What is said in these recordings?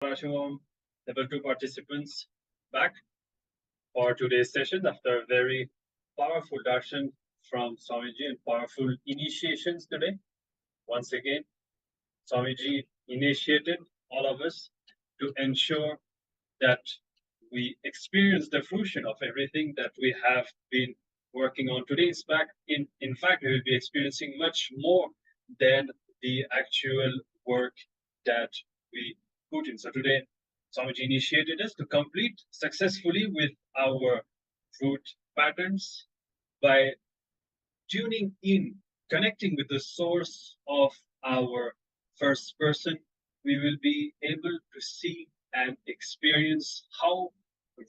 Paramashivoham Level-2 participants back for today's session after a very powerful darshan from Swamiji and powerful initiations today. Once again, Swamiji initiated all of us to ensure that we experience the fruition of everything that we have been working on today. In fact, we will be experiencing much more than the actual work that we put in. So today, Swamiji initiated us to complete successfully with our root patterns by tuning in, connecting with the source of our first person. We will be able to see and experience how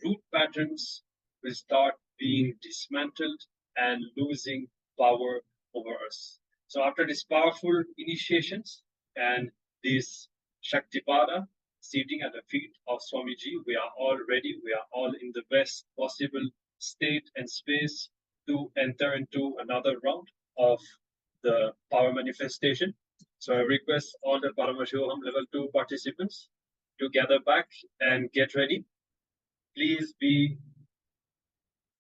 root patterns will start being dismantled and losing power over us. So after these powerful initiations and this Shaktipada sitting at the feet of Swamiji, we are all ready. We are all in the best possible state and space to enter into another round of the power manifestation. So I request all the Paramashivoham Level 2 participants to gather back and get ready. Please be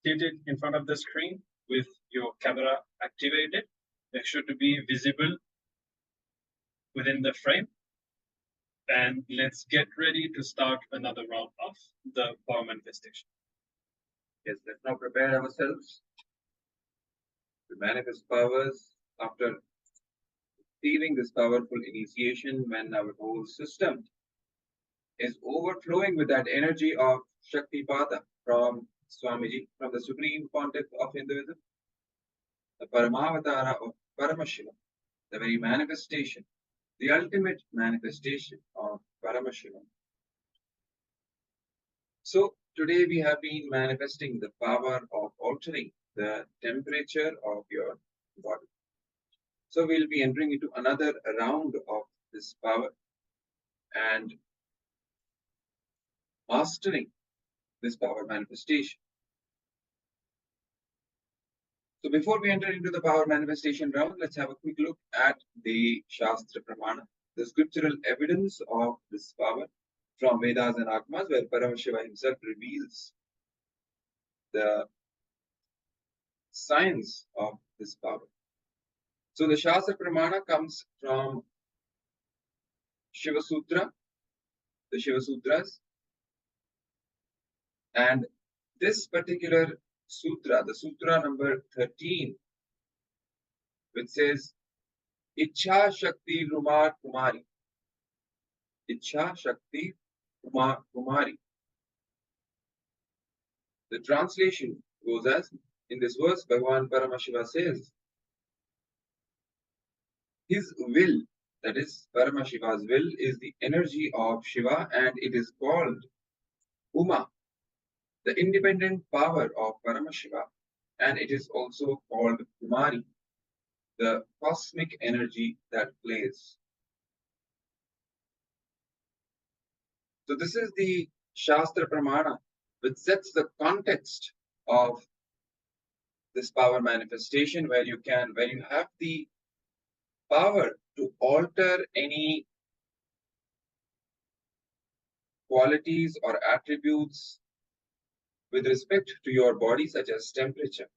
seated in front of the screen with your camera activated. Make sure to be visible within the frame. And let's get ready to start another round of the power manifestation. Yes, let's now prepare ourselves to manifest powers after receiving this powerful initiation when our whole system is overflowing with that energy of Shaktipada from Swamiji, from the Supreme Pontiff of Hinduism, the Paramavatara of Paramashiva, the very manifestation, the ultimate manifestation of Paramashiva. So today we have been manifesting the power of altering the temperature of your body. So we'll be entering into another round of this power and mastering this power manifestation. So before we enter into the power manifestation round, let's have a quick look at the Shastra Pramana, the scriptural evidence of this power from Vedas and Agmas, where Paramashiva himself reveals the science of this power. So the Shastra Pramana comes from Shiva Sutra, the Shiva Sutras, and this particular sutra, the sutra number 13, which says, Ichha Shakti Rumar Kumari. Ichha Shakti Rumar Kumari. The translation goes as, in this verse, Bhagavan Paramashiva says, his will, that is Paramashiva's will, is the energy of Shiva and it is called Uma, the independent power of Paramashiva, and it is also called Kumari, the cosmic energy that plays. So this is the Shastra Pramana, which sets the context of this power manifestation, where you have the power to alter any qualities or attributes with respect to your body, such as temperature.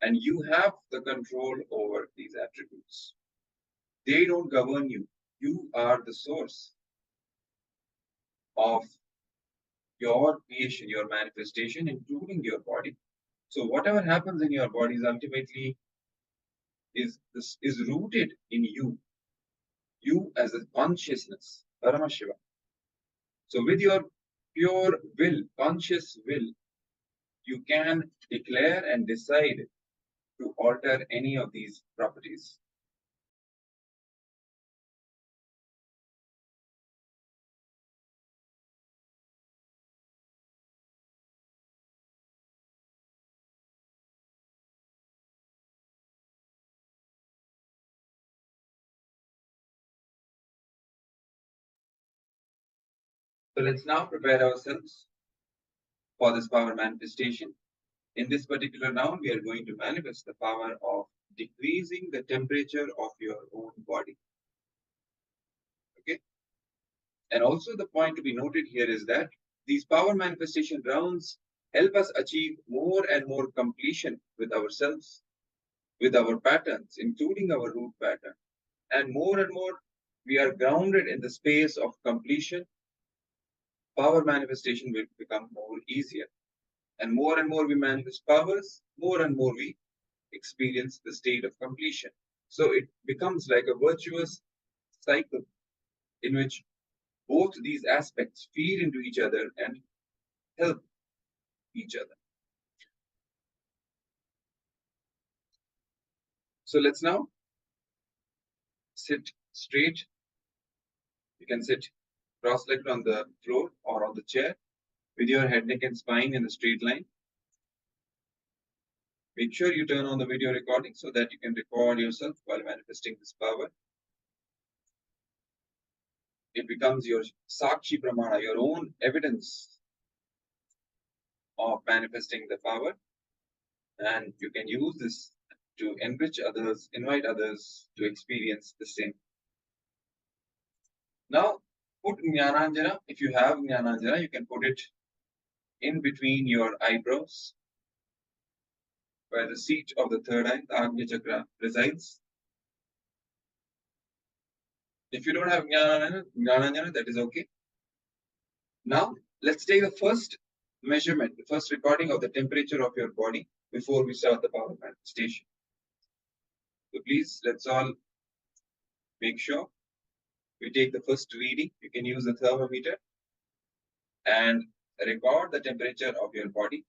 And you have the control over these attributes. They don't govern you. You are the source of your creation, your manifestation, including your body. So whatever happens in your body is ultimately is rooted in you. You as a consciousness, Paramashiva. So with your pure will, conscious will, you can declare and decide to alter any of these properties. So let's now prepare ourselves for this power manifestation. In this particular round, we are going to manifest the power of decreasing the temperature of your own body. Okay? And also the point to be noted here is that these power manifestation rounds help us achieve more and more completion with ourselves, with our patterns, including our root pattern. And more we are grounded in the space of completion. Power manifestation will become more easier. And more we manifest powers, more and more we experience the state of completion. So it becomes like a virtuous cycle in which both these aspects feed into each other and help each other. So let's now sit straight. You can sit cross-legged on the floor or on the chair with your head, neck, and spine in a straight line. Make sure you turn on the video recording so that you can record yourself while manifesting this power. It becomes your Sakshi Pramana, your own evidence of manifesting the power. And you can use this to enrich others, invite others to experience the same. Now, put Jnananjana. If you have Jnananjana, you can put it in between your eyebrows, where the seat of the third eye, the Agnya Chakra, resides. If you don't have Jnananjana, that is okay. Now, let's take the first measurement, the first recording of the temperature of your body before we start the power manifestation. So please, let's all make sure we take the first reading. You can use the thermometer and record the temperature of your body.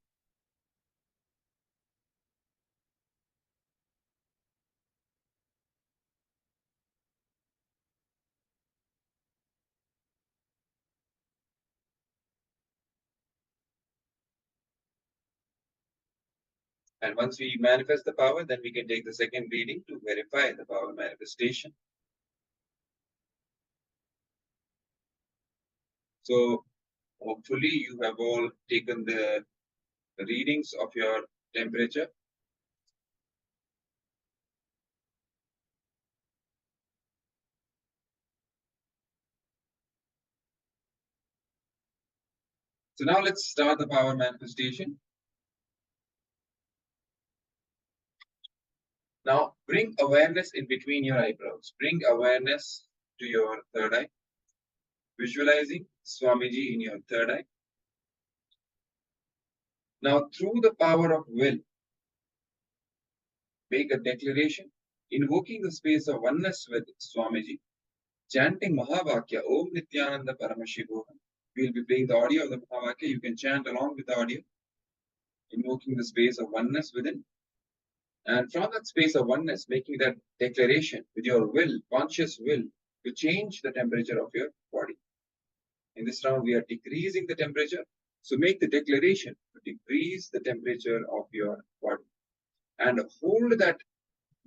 And once we manifest the power, then we can take the second reading to verify the power manifestation. So hopefully you have all taken the readings of your temperature. So now let's start the power manifestation. Now bring awareness in between your eyebrows. Bring awareness to your third eye. Visualizing Swamiji in your third eye. Now through the power of will, make a declaration, invoking the space of oneness with Swamiji, chanting Mahavakya, Om Nityananda Paramashivoham. We'll be playing the audio of the Mahavakya. You can chant along with the audio, invoking the space of oneness within. And from that space of oneness, making that declaration with your will, conscious will, to change the temperature of your body. In this round, we are decreasing the temperature. So make the declaration to decrease the temperature of your body. And hold that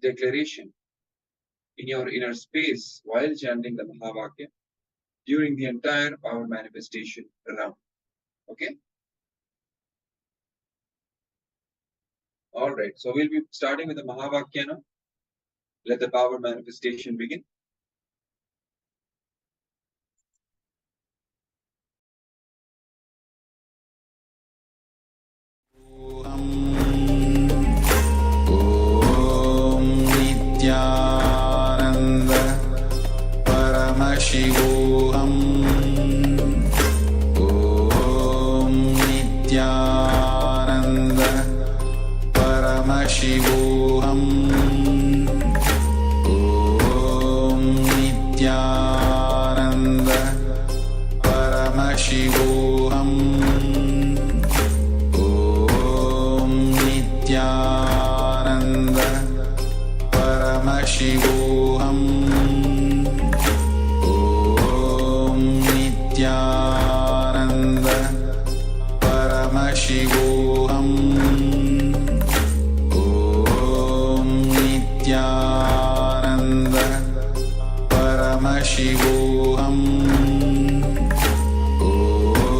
declaration in your inner space while chanting the Mahavakya during the entire power manifestation round. Okay? All right. So we'll be starting with the Mahavakya now. Let the power manifestation begin. Paramashivoham Om Nityananda Paramashivoham Om Nityananda Paramashivoham Om Nityananda Paramashivoham Paramashivoham Om Nityananda Paramashivoham Om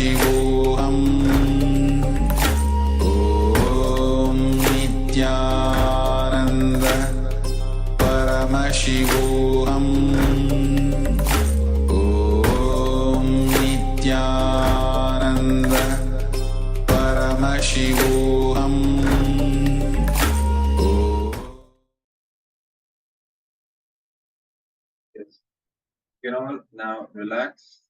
Paramashivoham Om Nityananda Paramashivoham Om Nityananda Paramashivoham Yes. You can all now relax.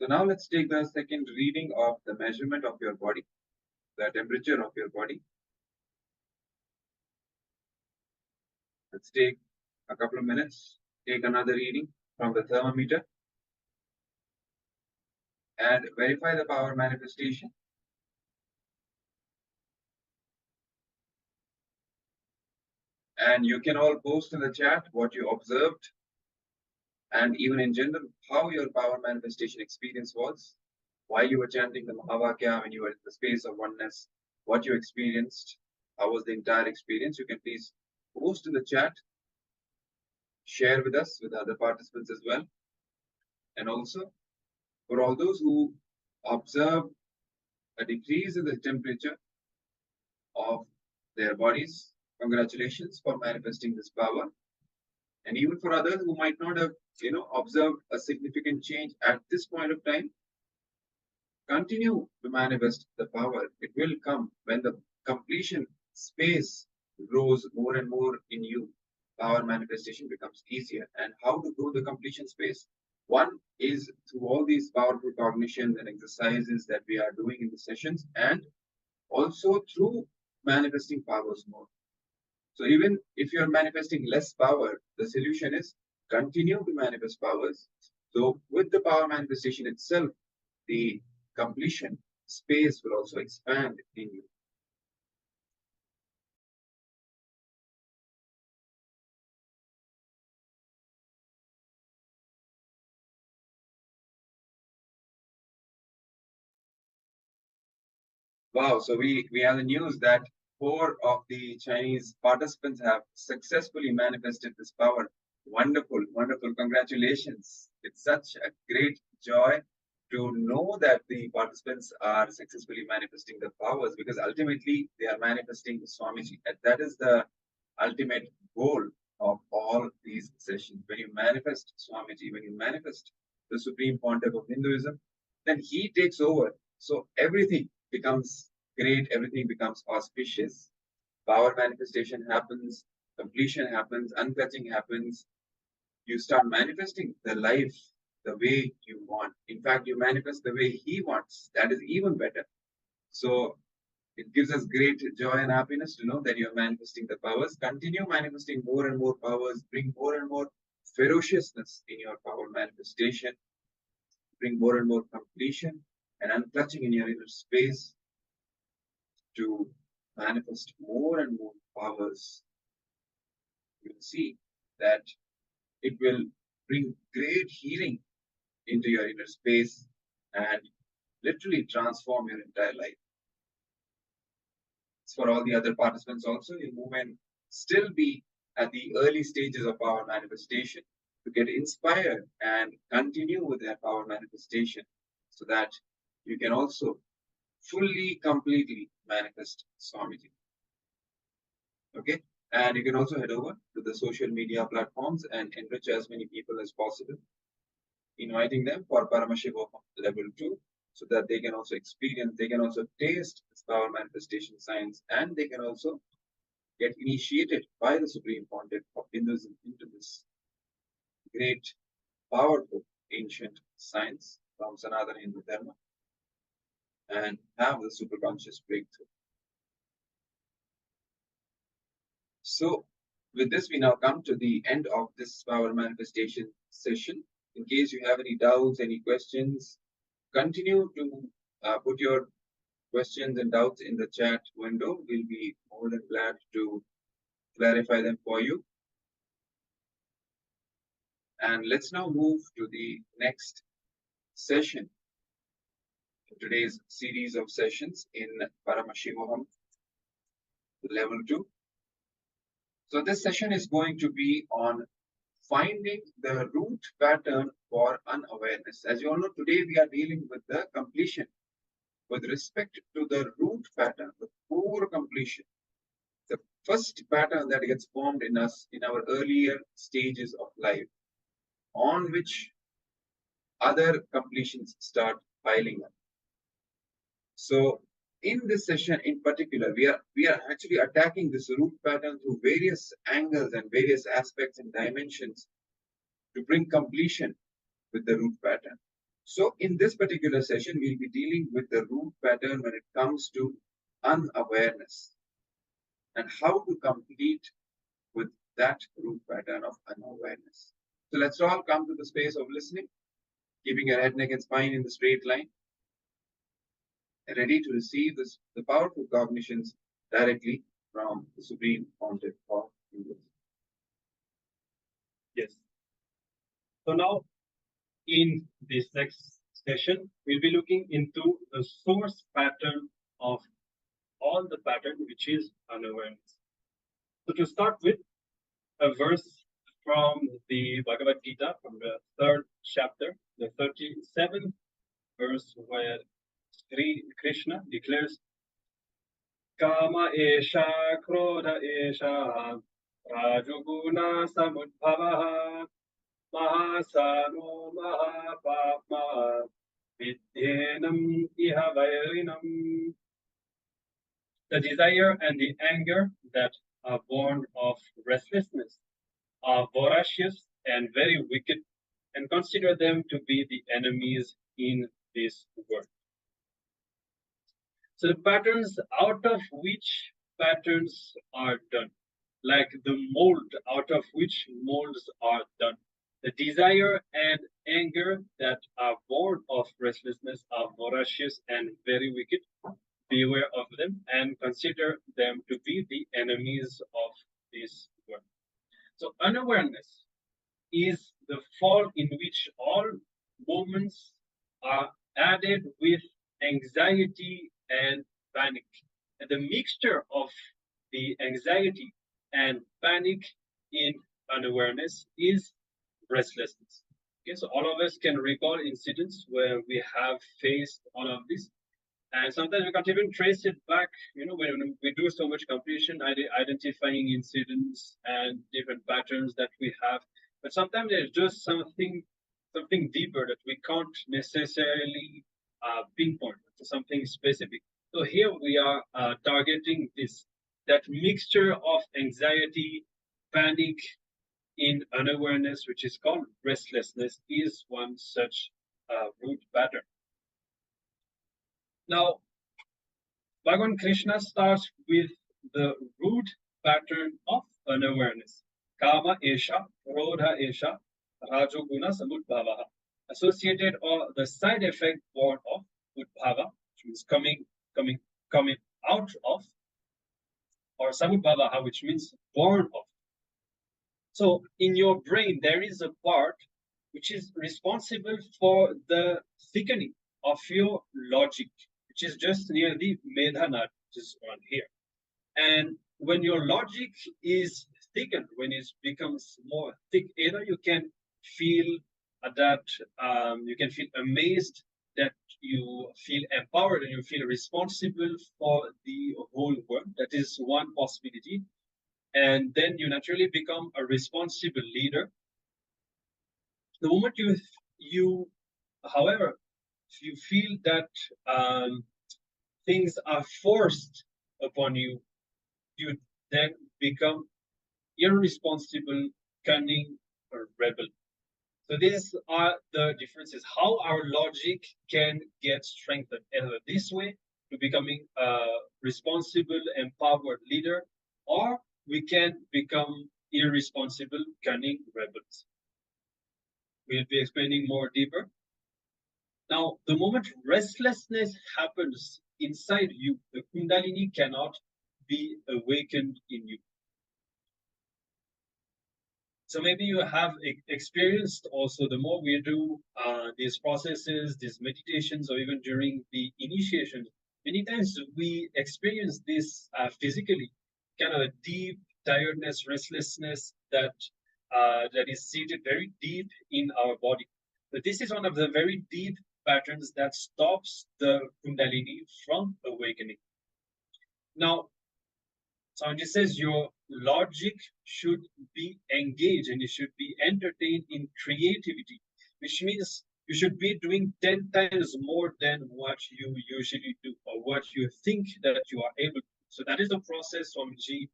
So now let's take the second reading of the measurement of your body, the temperature of your body. Let's take a couple of minutes, take another reading from the thermometer and verify the power manifestation. And you can all post in the chat what you observed and even in general, how your power manifestation experience was, while you were chanting the Mahavakya when you were in the space of oneness, what you experienced, how was the entire experience. You can please post in the chat, share with us, with other participants as well. And also, for all those who observe a decrease in the temperature of their bodies, congratulations for manifesting this power. And even for others who might not have, observed a significant change at this point of time, continue to manifest the power. It will come when the completion space grows more and more in you. Power manifestation becomes easier. And how to grow the completion space? One is through all these powerful cognitions and exercises that we are doing in the sessions, and also through manifesting powers more. So even if you're manifesting less power, the solution is continue to manifest powers. So with the power manifestation itself, the completion space will also expand in you. Wow, so we have the news that 4 of the Chinese participants have successfully manifested this power. Wonderful, wonderful. Congratulations. It's such a great joy to know that the participants are successfully manifesting the powers, because ultimately they are manifesting the Swamiji. And that is the ultimate goal of all these sessions. When you manifest Swamiji, when you manifest the Supreme Pontiff of Hinduism, then he takes over. So everything becomes great, everything becomes auspicious. Power manifestation happens, completion happens, unclutching happens. You start manifesting the life the way you want. In fact, you manifest the way he wants. That is even better. So it gives us great joy and happiness to know that you're manifesting the powers. Continue manifesting more and more powers. Bring more and more ferociousness in your power manifestation. Bring more and more completion and unclutching in your inner space to manifest more and more powers. You will see that it will bring great healing into your inner space and literally transform your entire life. For all the other participants also, you move and still be at the early stages of power manifestation to get inspired and continue with their power manifestation so that you can also fully, completely manifest Swamiji. Okay, and you can also head over to the social media platforms and enrich as many people as possible, inviting them for Paramashivoham Level-2 so that they can also experience, they can also taste this power manifestation science, and they can also get initiated by the Supreme Pontiff of Hinduism into this great, powerful, ancient science from Sanatana Hindu Dharma and have the superconscious breakthrough. So with this, we now come to the end of this power manifestation session. In case you have any doubts, any questions, continue to put your questions and doubts in the chat window. We'll be more than glad to clarify them for you. And let's now move to the next session in today's series of sessions in Paramashivoham Level 2. So this session is going to be on finding the root pattern for unawareness. As you all know, today we are dealing with the completion. With respect to the root pattern, the core completion, the first pattern that gets formed in us in our earlier stages of life, on which other completions start piling up. So in this session in particular, we are actually attacking this root pattern through various angles and various aspects and dimensions to bring completion with the root pattern. So in this particular session, we'll be dealing with the root pattern when it comes to unawareness and how to complete with that root pattern of unawareness. So let's all come to the space of listening, keeping your head, neck, and spine in the straight line, ready to receive the powerful cognitions directly from the Supreme Pontiff of Hinduism. Yes. So now, in this next session, we'll be looking into the source pattern of all the pattern, which is unawareness. So to start with, a verse from the Bhagavad Gita, from the 3rd chapter, the 37th verse, where Sri Krishna declares, Kama esha krodha esha rajoguna samudbhavaha mahasano mahapapma vidhenam iha vairinam. The desire and the anger that are born of restlessness are voracious and very wicked, and consider them to be the enemies in this world. So the patterns out of which patterns are done, like the mold out of which molds are done. The desire and anger that are born of restlessness are voracious and very wicked. Beware of them and consider them to be the enemies of this world. So unawareness is the fall in which all moments are added with anxiety and panic. And the mixture of the anxiety and panic in unawareness is restlessness. Okay, so all of us can recall incidents where we have faced all of this. And sometimes we can't even trace it back, when we do so much completion, identifying incidents and different patterns that we have. But sometimes there's just something deeper that we can't necessarily pinpoint to something specific. So here we are targeting that mixture of anxiety, panic in unawareness, which is called restlessness, is one such root pattern. Now, Bhagavan Krishna starts with the root pattern of unawareness. Kama esha, krodha esha, rajoguna samudbhavaha. Associated or the side effect born of udbhava, which means coming out of, or samudbhavaha, which means born of. So in your brain, there is a part which is responsible for the thickening of your logic, which is just near the Medhana, which is on here. And when your logic is thickened, when it becomes more thick, either you can feel that you can feel amazed, that you feel empowered, and you feel responsible for the whole world. That is one possibility. And then you naturally become a responsible leader. The moment however, if you feel that things are forced upon you, you then become irresponsible, cunning, or rebel. So these are the differences. How our logic can get strengthened, either this way, to becoming a responsible, empowered leader, or we can become irresponsible, cunning rebels. We'll be explaining more deeper. Now, the moment restlessness happens inside you, the Kundalini cannot be awakened in you. So maybe you have experienced also, the more we do these processes, these meditations, or even during the initiation, many times we experience this physically, kind of a deep tiredness, restlessness that that is seated very deep in our body. So this is one of the very deep patterns that stops the Kundalini from awakening. Now, Sanjay says your logic should be engaged and you should be entertained in creativity, which means you should be doing 10 times more than what you usually do or what you think that you are able to. So that is the process Swamiji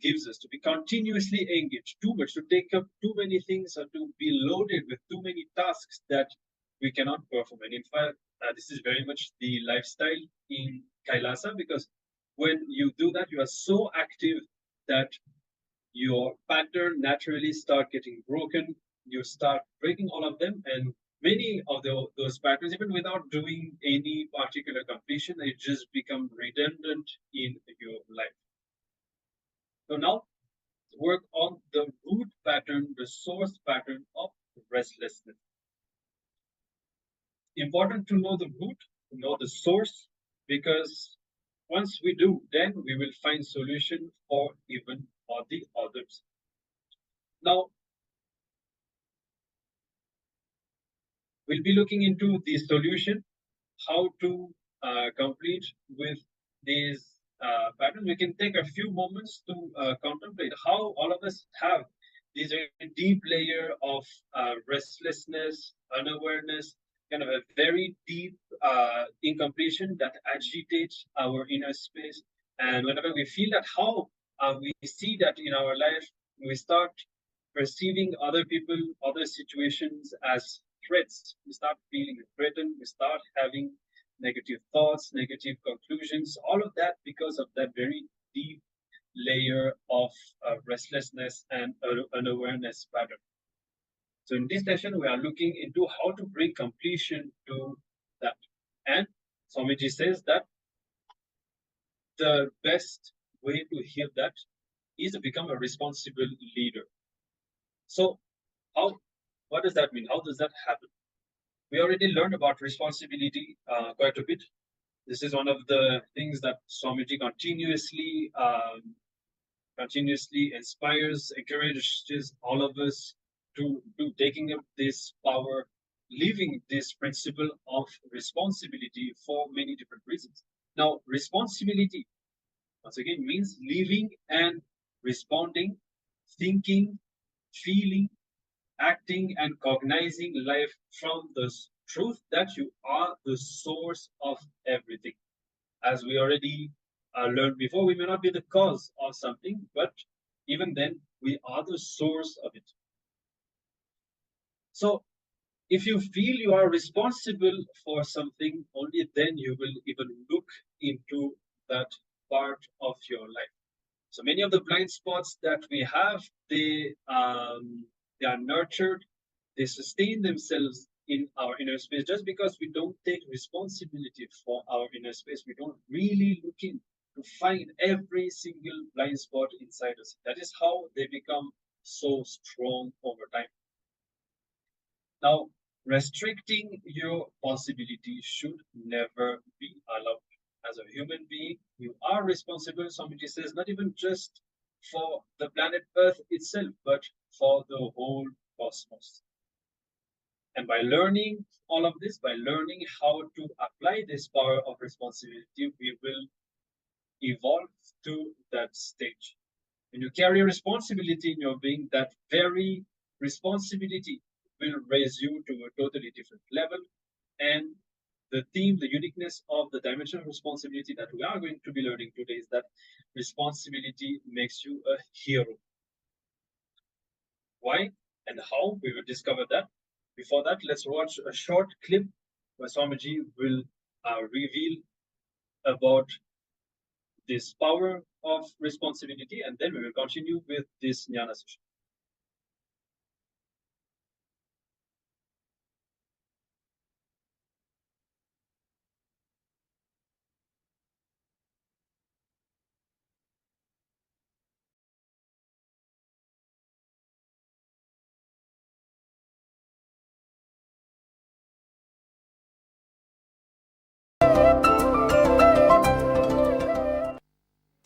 gives us to be continuously engaged, too much, to take up too many things or to be loaded with too many tasks that we cannot perform. And in fact, this is very much the lifestyle in Kailasa, because when you do that, you are so active that your pattern naturally start getting broken. You start breaking all of them, and many of those patterns, even without doing any particular completion, they just become redundant in your life. So now work on the root pattern, the source pattern of restlessness. Important to know the root, to know the source, because once we do, then we will find solution for even all the others. Now, we'll be looking into the solution, how to complete with these patterns. We can take a few moments to contemplate how all of us have this very deep layer of restlessness, unawareness, kind of a very deep incompletion that agitates our inner space. And whenever we feel that, how we see that in our life, we start perceiving other people, other situations as threats. We start feeling threatened. We start having negative thoughts, negative conclusions, all of that because of that very deep layer of restlessness and unawareness pattern. So in this session, we are looking into how to bring completion to that. And Swamiji says that the best way to heal that is to become a responsible leader. So what does that mean? How does that happen? We already learned about responsibility quite a bit. This is one of the things that Swamiji continuously inspires, encourages all of us to do, taking up this power, living this principle of responsibility for many different reasons. Now, responsibility, once again, means living and responding, thinking, feeling, acting, and cognizing life from the truth that you are the source of everything. As we already learned before, we may not be the cause of something, but even then, we are the source of it. So, if you feel you are responsible for something, only then you will even look into that part of your life. So many of the blind spots that we have, they are nurtured, they sustain themselves in our inner space just because we don't take responsibility for our inner space. We don't really look in to find every single blind spot inside us. That is how they become so strong over time. Now, restricting your possibility should never be allowed. As a human being, you are responsible, somebody says, not even just for the planet Earth itself, but for the whole cosmos. And by learning all of this, by learning how to apply this power of responsibility, we will evolve to that stage. When you carry responsibility in your being, that very responsibility will raise you to a totally different level. And the theme, the uniqueness of the dimension of responsibility that we are going to be learning today is that responsibility makes you a hero. Why and how? We will discover that. Before that, let's watch a short clip where Swamiji will reveal about this power of responsibility, and then we will continue with this jnana session.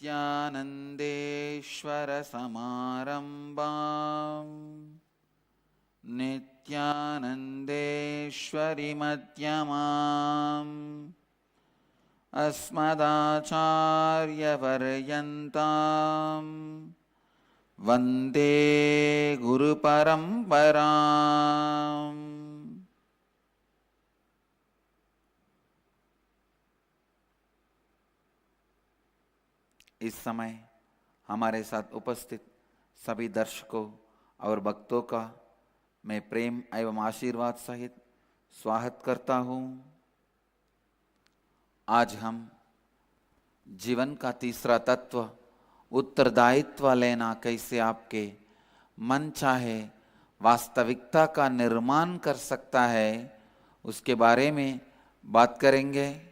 Nityanande सदाशिवसमारम्भाम् नित्यानन्देश्वरिमध्यमाम् अस्मदाचार्यपर्यन्ताम् वन्दे गुरुपरम्पराम्। इस समय हमारे साथ उपस्थित सभी दर्शकों और भक्तों का मैं प्रेम एवं आशीर्वाद सहित स्वागत करता हूँ। आज हम जीवन का तीसरा तत्व उत्तरदायित्व लेना कैसे आपके मन चाहे वास्तविकता का निर्माण कर सकता है उसके बारे में बात करेंगे।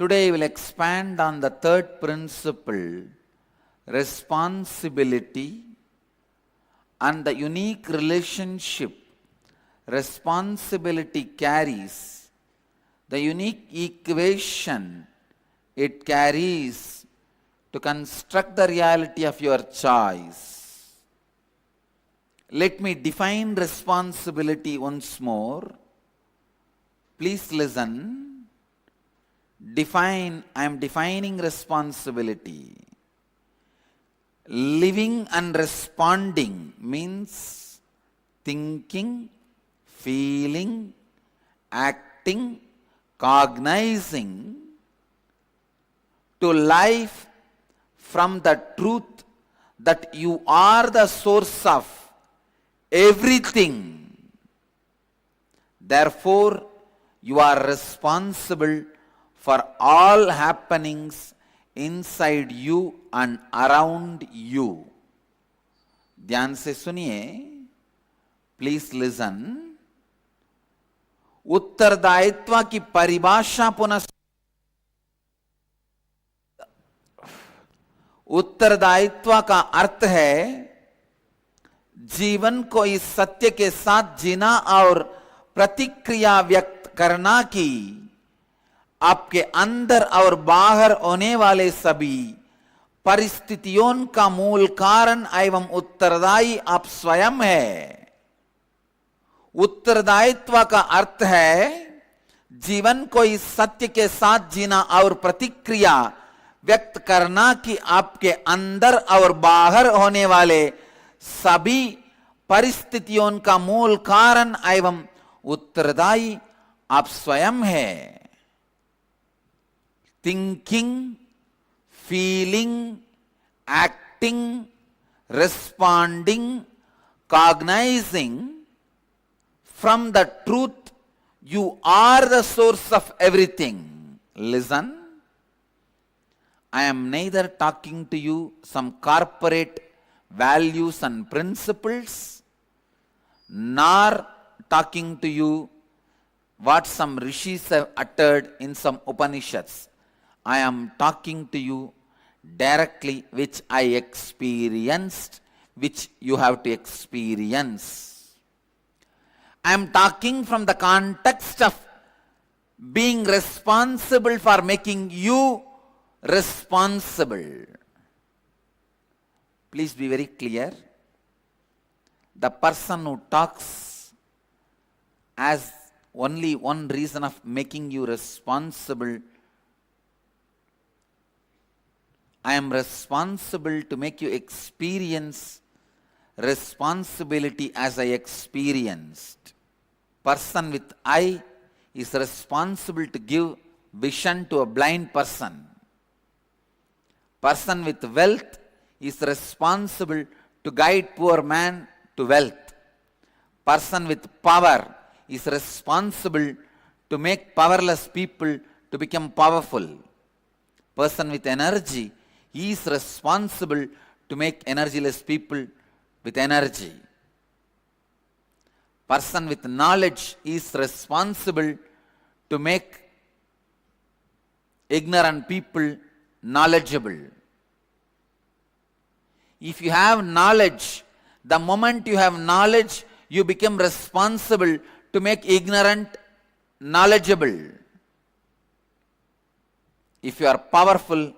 Today we will expand on the third principle, responsibility, and the unique relationship responsibility carries, the unique equation it carries to construct the reality of your choice. Let me define responsibility once more. Please listen. I am defining responsibility. Living and responding means thinking, feeling, acting, cognizing to life from the truth that you are the source of everything. Therefore, you are responsible for all happenings inside you and around you. ध्यान से सुनिए, please listen. उत्तरदायित्व की परिभाषा पुनः। उत्तरदायित्व का अर्थ है जीवन को इस सत्य के साथ जीना और प्रतिक्रिया व्यक्त करना कि आपके अंदर और बाहर होने वाले सभी परिस्थितियों का मूल कारण एवं उत्तरदायी आप स्वयं है। उत्तरदायित्व का अर्थ है जीवन को इस सत्य के साथ जीना और प्रतिक्रिया व्यक्त करना कि आपके अंदर और बाहर होने वाले सभी परिस्थितियों का मूल कारण एवं उत्तरदायी आप स्वयं है। Thinking, feeling, acting, responding, cognizing from the truth you are the source of everything. Listen, I am neither talking to you some corporate values and principles, nor talking to you what some rishis have uttered in some Upanishads. I am talking to you directly which I experienced, which you have to experience. I am talking from the context of being responsible for making you responsible. Please be very clear. The person who talks as only one reason of making you responsible, I am responsible to make you experience responsibility as I experienced. Person with eye is responsible to give vision to a blind person. Person with wealth is responsible to guide poor man to wealth. Person with power is responsible to make powerless people to become powerful. Person with energy is responsible to make energyless people with energy. Person with knowledge is responsible to make ignorant people knowledgeable. If you have knowledge, the moment you have knowledge, you become responsible to make ignorant knowledgeable. If you are powerful,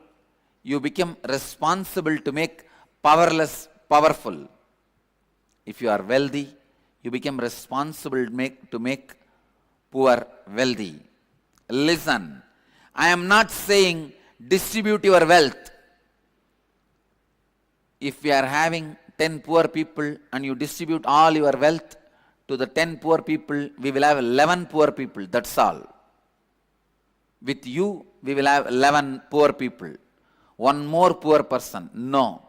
you become responsible to make powerless powerful. If you are wealthy, you become responsible to make poor wealthy. Listen, I am not saying distribute your wealth. If we are having 10 poor people and you distribute all your wealth to the 10 poor people, we will have 11 poor people, that's all. With you, we will have 11 poor people. One more poor person. No.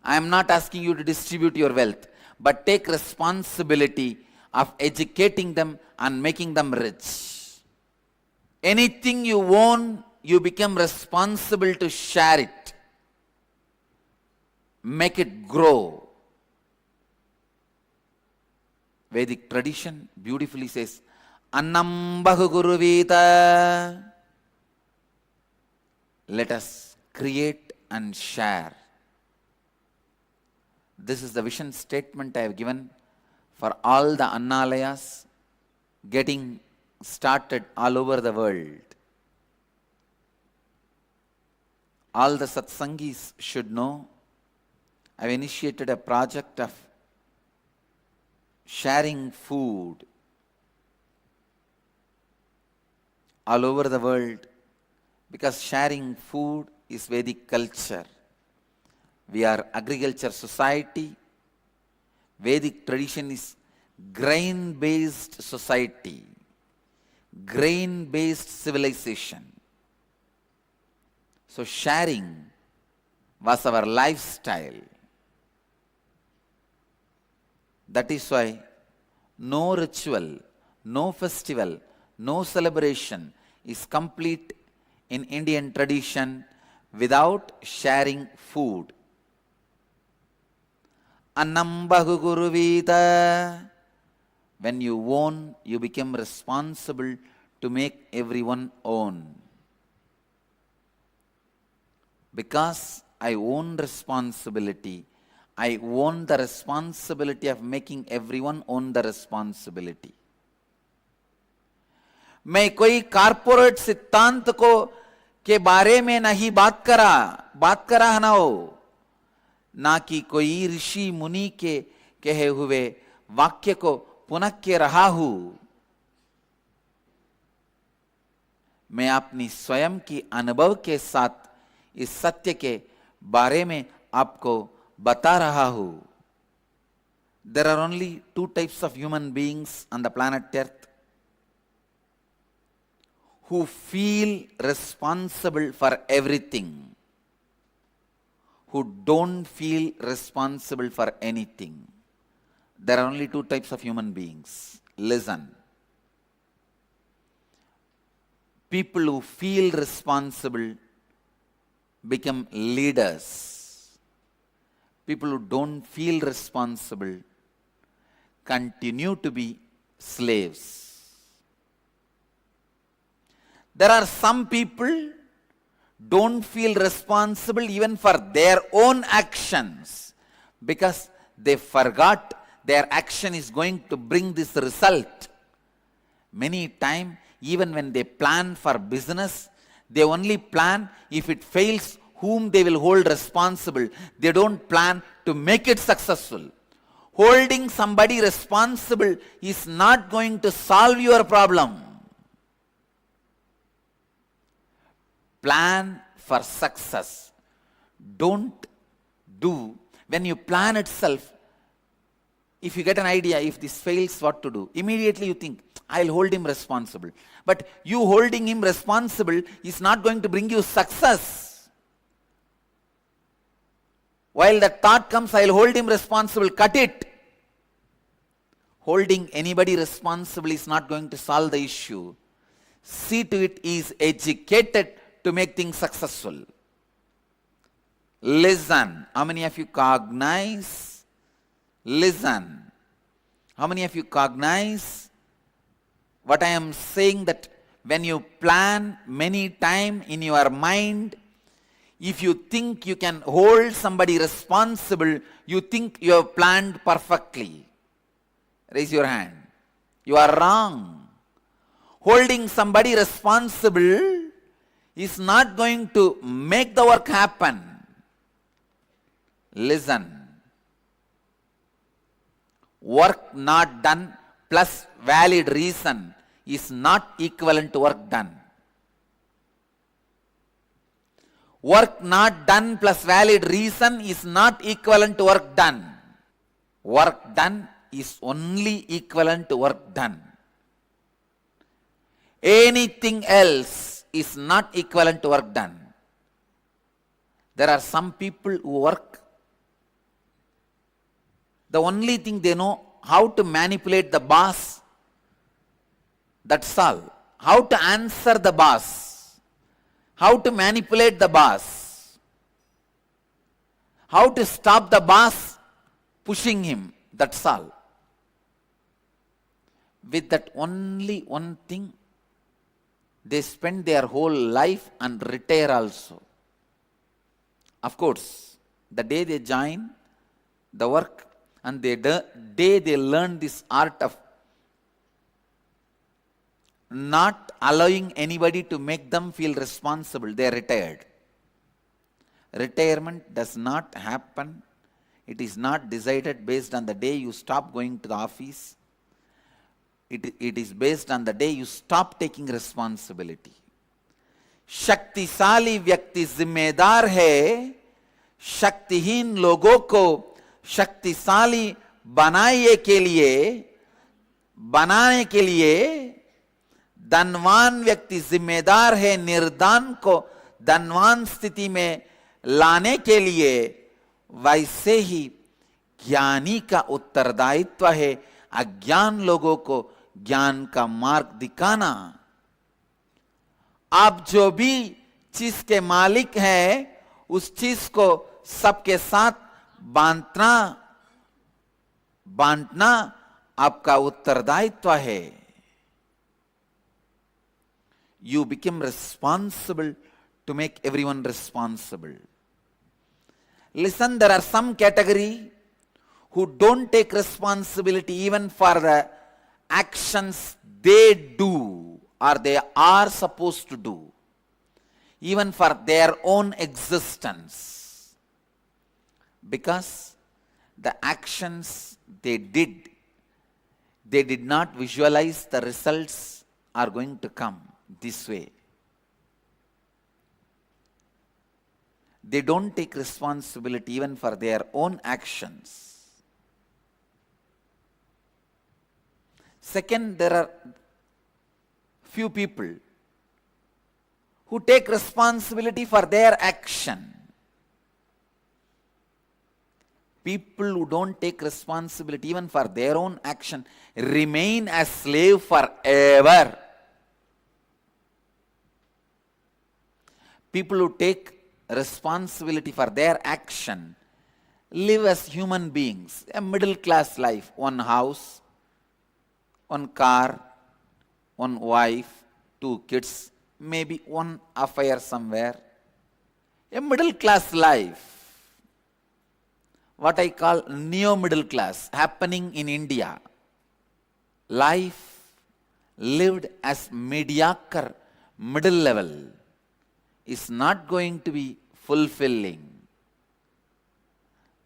I am not asking you to distribute your wealth, but take responsibility of educating them and making them rich. Anything you own, you become responsible to share it. Make it grow. Vedic tradition beautifully says, Annam Bahuguruvita. Let us create and share. This is the vision statement I have given for all the Annalayas getting started all over the world. All the Satsangis should know I have initiated a project of sharing food all over the world, because sharing food is Vedic culture. We are agriculture society. Vedic tradition is grain-based society, grain-based civilization. So sharing was our lifestyle. That is why no ritual, no festival, no celebration is complete in Indian tradition without sharing food. Annam Bahuguruvita. When you own, you become responsible to make everyone own. Because I own responsibility, I own the responsibility of making everyone own the responsibility. मैं कोई corporate सिद्धांत को के बारे में नहीं बात करा है ना हो, ना कि कोई ऋषि मुनि के कहे हुए वाक्य को पुनः के रहा हूं. मैं अपनी स्वयं की अनुभव के साथ इस सत्य के बारे में आपको बता रहा हूं. There are only two types of human beings on the planet Earth who feel responsible for everything, who don't feel responsible for anything. There are only two types of human beings. Listen. People who feel responsible become leaders. People who don't feel responsible continue to be slaves. There are some people don't feel responsible even for their own actions because they forgot their action is going to bring this result. Many times, even when they plan for business, they only plan if it fails, whom they will hold responsible. They don't plan to make it successful. Holding somebody responsible is not going to solve your problem. Plan for success. Don't do, when you plan itself, if you get an idea, if this fails, what to do? Immediately you think, I'll hold him responsible. But you holding him responsible is not going to bring you success. While that thought comes, I'll hold him responsible, cut it. Holding anybody responsible is not going to solve the issue. See to it he is educated to make things successful. Listen. How many of you cognize? Listen. How many of you cognize what I am saying, that when you plan many times in your mind, if you think you can hold somebody responsible, you think you have planned perfectly. Raise your hand. You are wrong. Holding somebody responsible is not going to make the work happen. Listen. Work not done plus valid reason is not equivalent to work done. Work not done plus valid reason is not equivalent to work done. Work done is only equivalent to work done. Anything else is not equivalent to work done. There are some people who work. The only thing they know how to manipulate the boss. That's all. How to answer the boss. How to manipulate the boss. How to stop the boss pushing him. That's all. With that only one thing, they spend their whole life and retire also. Of course, the day they join the work and the day they learn this art of not allowing anybody to make them feel responsible, they are retired. Retirement does not happen. It is not decided based on the day you stop going to the office. It is based on the day you stop taking responsibility. शक्तिशाली व्यक्ति जिम्मेदार है, शक्तिहीन लोगों को शक्तिशाली बनाने के लिए धनवान व्यक्ति जिम्मेदार है निर्धन को धनवान स्थिति में लाने के लिए. वैसे ही ज्ञानी का उत्तरदायित्व है अज्ञान लोगों को ज्ञान का मार्ग दिखाना. आप जो भी चीज के मालिक हैं, उस चीज को सबके साथ बांटना आपका उत्तरदायित्व है. You become responsible to make everyone responsible. Listen, there are some category who don't take responsibility even for the actions they do or they are supposed to do, even for their own existence. Because the actions they did not visualize the results are going to come this way. They don't take responsibility even for their own actions. Second, there are few people who take responsibility for their action. People who don't take responsibility even for their own action remain as slave forever. People who take responsibility for their action live as human beings, a middle class life, one house, one car, one wife, 2 kids, maybe one affair somewhere. A middle class life. What I call neo-middle class happening in India. Life lived as mediocre, middle level is not going to be fulfilling.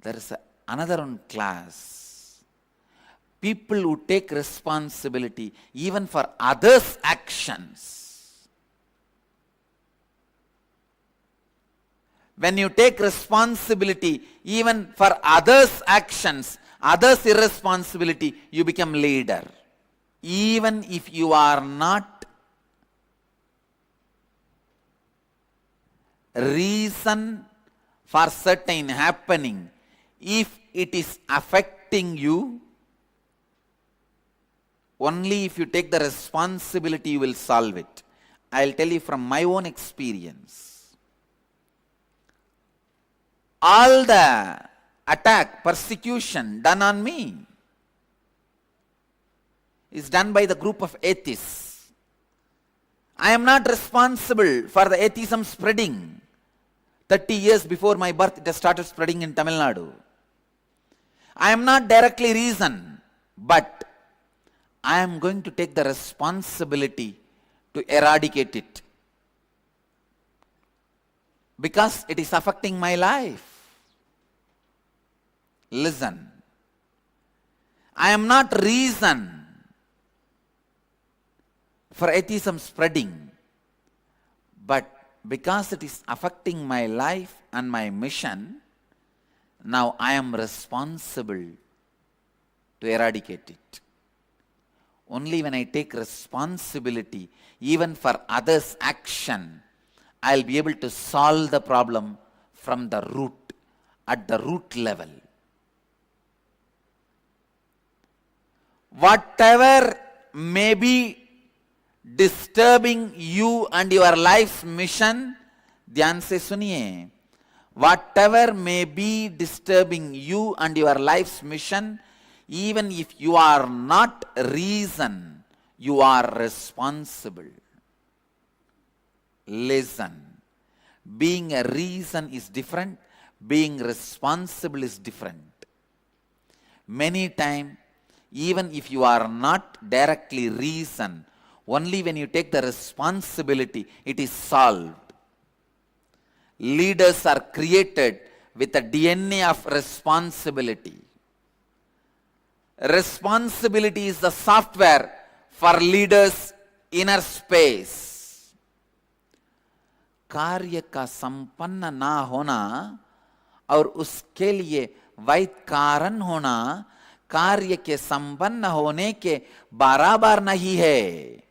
There is another one class. People who take responsibility even for others' actions. When you take responsibility even for others' actions, others' irresponsibility, you become leader. Even if you are not reason for certain happening, if it is affecting you, only if you take the responsibility you will solve it. I'll tell you from my own experience. All the attack, persecution done on me is done by the group of atheists. I am not responsible for the atheism spreading. 30 years before my birth, it has started spreading in Tamil Nadu. I am not directly reason, but I am going to take the responsibility to eradicate it. because it is affecting my life. Listen, I am not reason for atheism spreading, but because it is affecting my life and my mission, now I am responsible to eradicate it. Only when I take responsibility, even for others' action, I'll be able to solve the problem from the root, at the root level. Whatever may be disturbing you and your life's mission, ध्यान से सुनिए, whatever may be disturbing you and your life's mission, even if you are not reason, you are responsible. Listen, being a reason is different, being responsible is different. Many times, even if you are not directly reason, only when you take the responsibility, it is solved. Leaders are created with a DNA of responsibility. Responsibility is the software for leaders' inner space. कार्य का संपन्न ना होना और उसके लिए वैध कारण होना कार्य के संपन्न होने के बराबर नहीं है.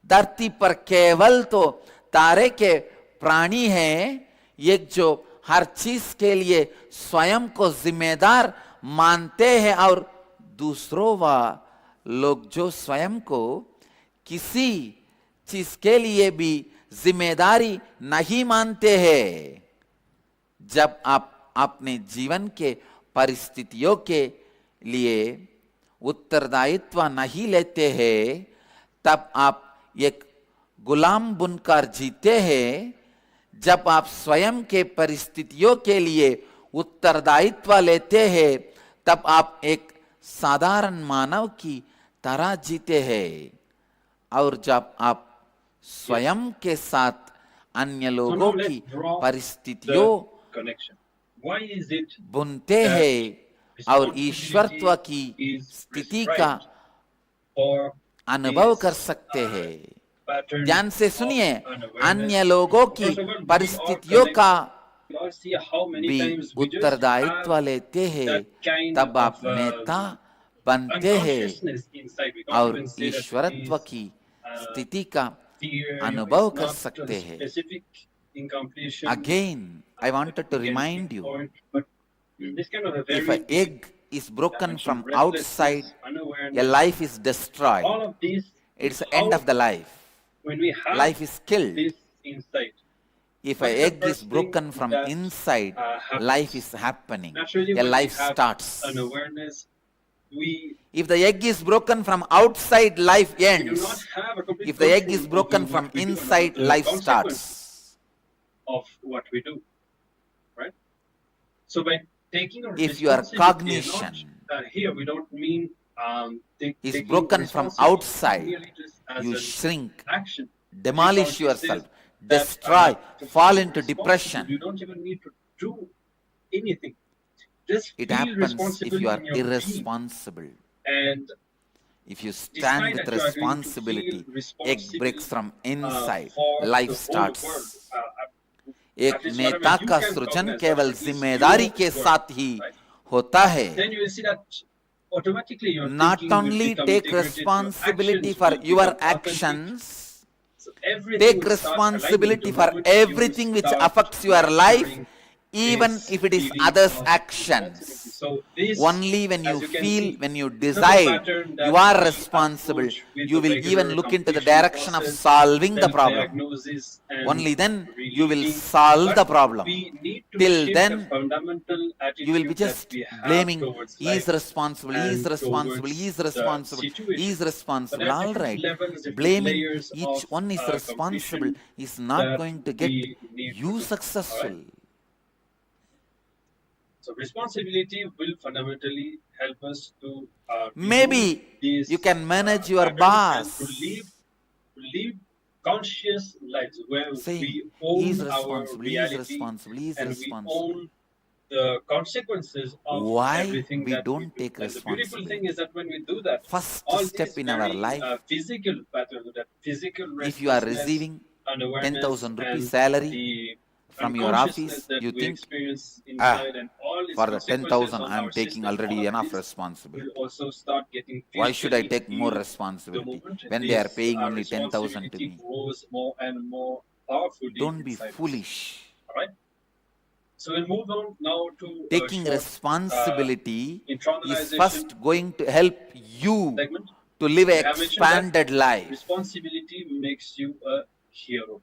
धरती पर केवल तो तारे के प्राणी हैं, एक जो हर चीज के लिए स्वयं को जिम्मेदार मानते हैं और दूसरों व लोग जो स्वयं को किसी चीज के लिए भी जिम्मेदारी नहीं मानते हैं. जब आप अपने जीवन के परिस्थितियों के लिए उत्तरदायित्व नहीं लेते हैं, तब आप एक गुलाम बनकर जीते हैं. जब आप स्वयं के परिस्थितियों के लिए उत्तरदायित्व लेते हैं, तब आप एक साधारण मानव की तरह जीते हैं. और जब आप स्वयं के साथ अन्य लोगों की परिस्थितियों बुनते हैं और ईश्वरत्व की स्थिति का अनुभव कर सकते हैं. ध्यान से सुनिए, अन्य लोगों की परिस्थितियों का भी उत्तरदायित्व लेते हैं, तब आप नेता बनते हैं और ईश्वरत्व की स्थिति का अनुभव कर सकते हैं. Again, I wanted to remind you, if an egg is broken from outside, a life is destroyed. It's the end of the life. Life is killed. If an egg is broken from inside, life is happening. A life starts. If the egg is broken from outside, life ends. If the egg is broken from inside, life starts. Of what we do, right? So by taking a if your cognition here we don't mean is broken from outside, you shrink, demolish yourself, destroy, fall into depression. You don't even need to do anything. Just it happens if you are irresponsible. And if you stand with responsibility, egg breaks from inside, life starts. एक नेता का सृजन केवल जिम्मेदारी के साथ ही होता है. Not only take responsibility for your actions, take responsibility for everything which affects your life, even if it is others' actions. Only when you feel, when you decide you are responsible, you will even look into the direction of solving the problem. Only then you will solve the problem. Till then, you will be just blaming, he is responsible, he is responsible, he is responsible, he is responsible. All right, blaming each one is responsible is not going to get you successful. So responsibility will fundamentally help us to maybe you can manage your boss. To live conscious lives where Saying, we he own is our responsible, he is reality responsible, he is and we responsible. own the consequences of Why everything we that we don't do. take And the beautiful thing responsibility? is that when we do that, First all step these in our very life, physical patterns, that physical if you are restlessness, receiving unawareness, 10,000 rupees and salary the from your unconsciousness office, that you we think, experience ah, inside and all its for the consequences 10,000 on I am our taking system, all already of enough this will responsibility. also start getting Why should I filtered take more in the responsibility moment when they are this paying only 10,000 to responsibility me? grows more and more powerfully Don't be inside us. foolish. All right. So we'll move on now to a Taking short responsibility is internalization first going to help you segment. to live We an have mentioned that expanded life. responsibility makes you a hero.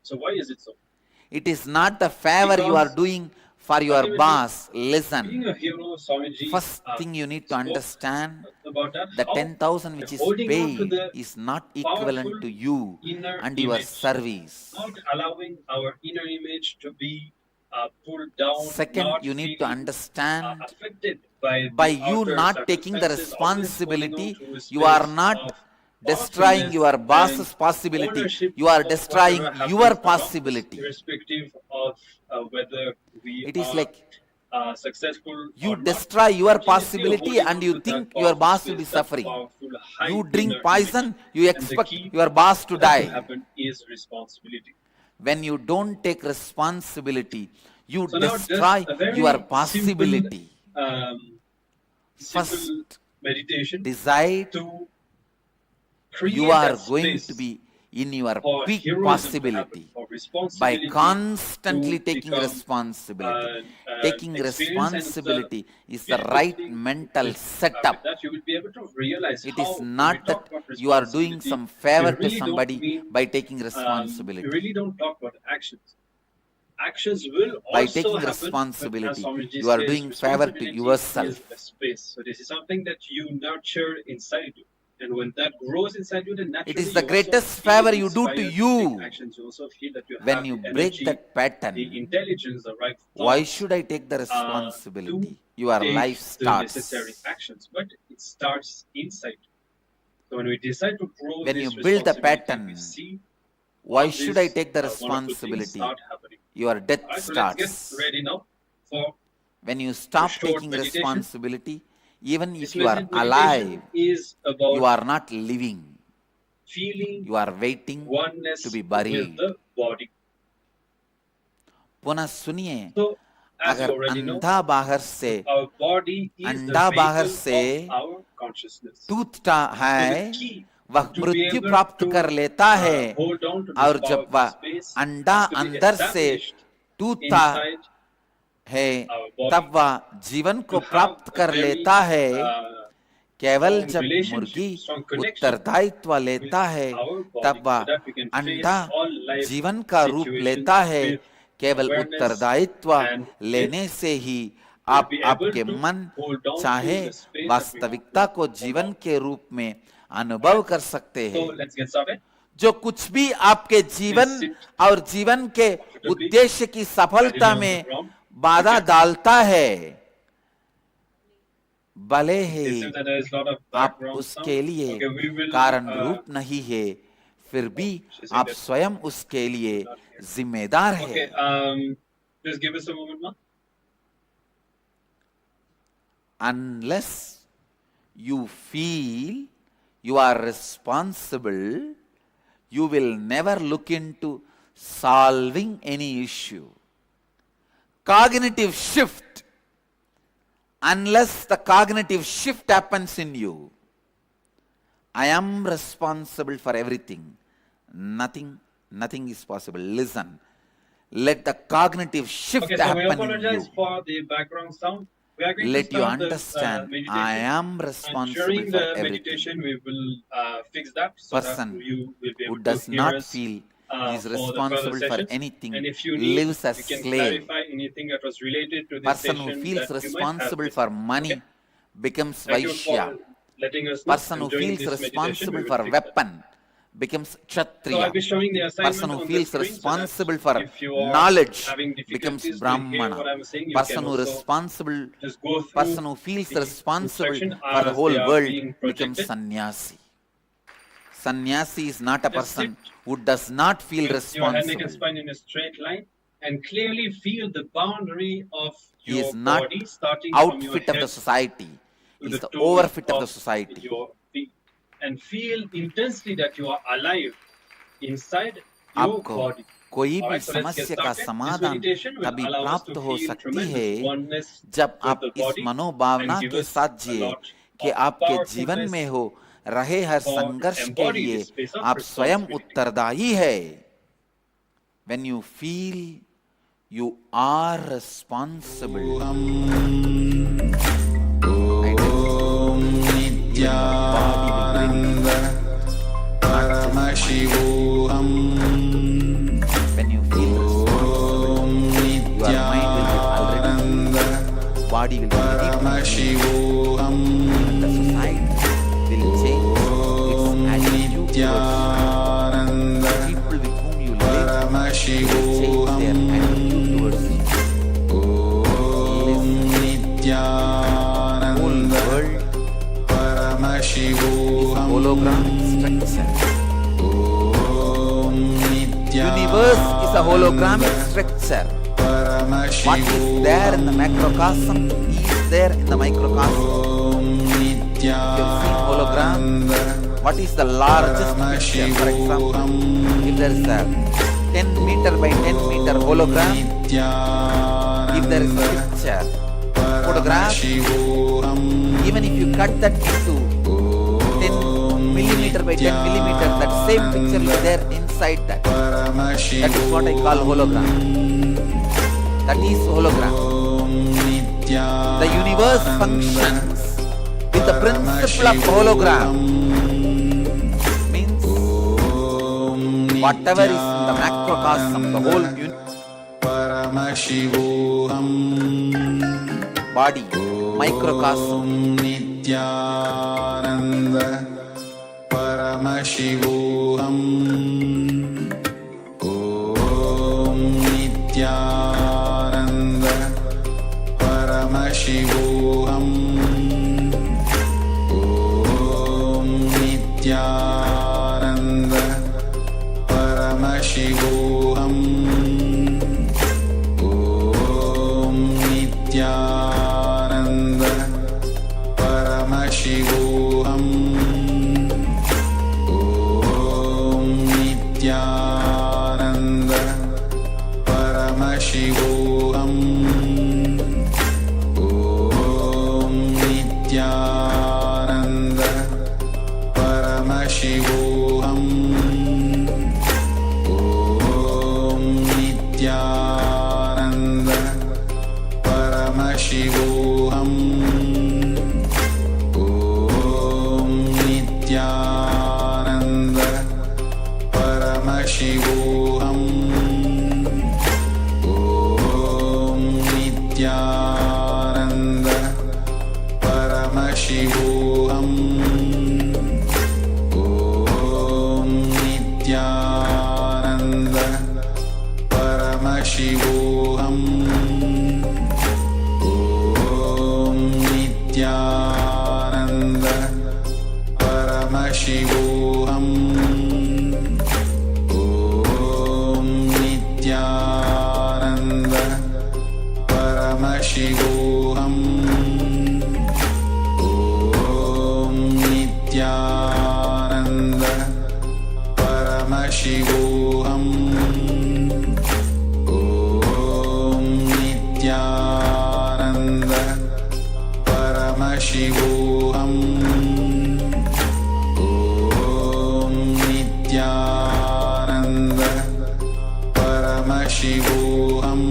So why is it so? It is not the favor you are Because doing for your ultimately, boss. being Listen, a hero, Swamiji first thing you need to spoke understand, about that, the how 10,000 which is holding on to paid the is not powerful equivalent to you inner and your image, service. not allowing our inner image to be pulled down, Second, not you need to feeling understand, affected by by the you outer not taking the circumstances, always holding on responsibility, to a you are space not of destroying powerfulness your and boss's possibility, ownership you are of destroying whatever your happens around us, possibility. irrespective of whether we It is are like successful you or not. destroy your Continuously possibility holding and on you to that think your powerful boss will be space, that suffering. powerful high You drink inner image. poison, you And the expect key your boss to for that to die. happen is responsibility. When you don't take responsibility, you So now just destroy a very your simple, possibility. simple First, meditation decide to you create are that going to space be in your for peak heroism to happen, possibility for by responsibility constantly to taking become responsibility. an Taking experience. And the responsibility is the beautiful right thing mental with setup. that, you will be able to realize It is how, when we not talk that about you are doing responsibility, some we favor to really don't somebody mean, by taking we responsibility. really don't talk about actions. Actions will By also taking happen, but as responsibility, Swamiji you are says, doing favor to responsibility is yourself. a space. So this is something that you nurture inside you. And when that grows inside you, then It naturally is the you also greatest feel favor you do to inspired to take you. actions. You also feel that you When have you the break energy, that the pattern, intelligence, the right why thoughts should I take the to responsibility? Your take life the necessary starts. actions. But it starts inside. So when we decide to grow When you this build the responsibility, we pattern, see why all should I these take the wonderful things responsibility? start happening. Your death All right, so let's get starts. ready now for When you a stop short taking meditation. responsibility, even This if you are meditation alive, is about you are not living. feeling You are waiting oneness to be with buried. the body. पुनः सुनिए, So, as you अगर already know, अंधा बाहर से our body is the अंडा बाहर vehicle से of our consciousness. टूटता So है, the key वह to be मृत्यु able प्राप्त to कर लेता है, hold on to this और जब powerful वह space अंडा has to be अंदर से established टूटता inside है, our body. तब वह जीवन To को have प्राप्त a कर very लेता है. केवल strong जब relationship, मुर्गी strong connection उत्तरदायित्व with लेता है, our तब body, so वह that we can face अंडा all life जीवन का रूप situations लेता है. with केवल awareness उत्तरदायित्व and लेने से ही we'll आप be able आपके to मन hold on चाहे to the space that we want वास्तविकता to को hold जीवन on. के रूप में अनुभव कर सकते So हैं. let's get started. जो कुछ भी आपके जीवन sit और जीवन के comfortably, उद्देश्य की सफलता ideally on the में ground. बाधा Okay. डालता है, भले It he seems that there is a lot of आप background उसके sound. लिए Okay, we will कारण रूप नहीं है, फिर भी she's saying आप that स्वयं उसके लिए not here. जिम्मेदार Okay, है. just give us a moment, ma. Unless you feel you are responsible, you will never look into solving any issue. Cognitive shift. Unless the cognitive shift happens in you, I am responsible for everything. Nothing is possible. Listen. Let the cognitive shift Okay, so we happen in apologize you. for the background sound. We are going Let to you start understand, the I meditation. am And responsible during for the everything. meditation, we will fix that so that Person you will be who able does to hear not us feel he is for the further responsible for sessions. anything And if you need, lives a we can slave. clarify anything that was related to this Person who session feels that you might have responsible missed. for money Okay? becomes Thank you Vaishya. for letting us know. Person And who during feels this meditation, responsible we will for fix that. weapon becomes So I'll Kshatriya. be showing the assignment Person who on the feels screen so responsible that for if you are knowledge having becomes difficulties to hear Brahmana. what I'm saying, you Person can who also responsible, just go through person who feels the responsible instruction for the as whole they are world being becomes projected. sannyasi. Sannyasi is not a Just person sit who does not feel with your head, neck, and responsible. spine in a straight line, and clearly feel the boundary of He your is not body, starting from your outfit of the head society. to He the is the toes overfit of the of society. your feet, and feel intensely that you are alive inside your आपको body. कोई All भी right, so let's get समस्या का started. This समाधान meditation will तभी allow us प्राप्त to हो feel सकती tremendous है oneness जब with आप the इस body मनोभावना and give के us साथ a जिए lot कि of आपके जीवन powerfulness में हो रहे हर for संघर्ष के embody लिए this space of आप स्वयं responsibility. उत्तरदायी है. When you feel you are responsible. Paramashivoham When you feel responsible, your mind will be already, body will be ready. Paramashivoham Even the society will change its attitude towards you. People with whom you live will change their attitude towards you. Whole world Paramashivoham holographic structure. Universe is a hologramic structure. What is there in the macrocosm is there in the microcosm. If you have seen hologram, what is the largest picture? For example, if there is a 10 meter by 10 meter hologram, if there is a picture, photograph, even if you cut that into 10 millimeter by 10 millimeter, that same picture is there inside that. That is what I call hologram. That is hologram. The universe functions with the principle of hologram. Means whatever is in the macrocosm, the whole Paramashivoham body, microcosm, Nityananda Paramashivoham Om Nityananda Paramashivoham Om Nityananda Paramashivoham Om Nityananda Paramashivoham Om Nityananda Paramashivoham Om Nityananda Paramashivoham Om Nityananda Paramashivoham Om Nityananda Paramashivoham Om Nityananda Paramashivoham Om Nityananda Paramashivoham Om Nityananda Paramashivoham Om Nityananda Paramashivoham Om Nityananda Paramashivoham Om Nityananda Paramashivoham Om Nityananda Paramashivoham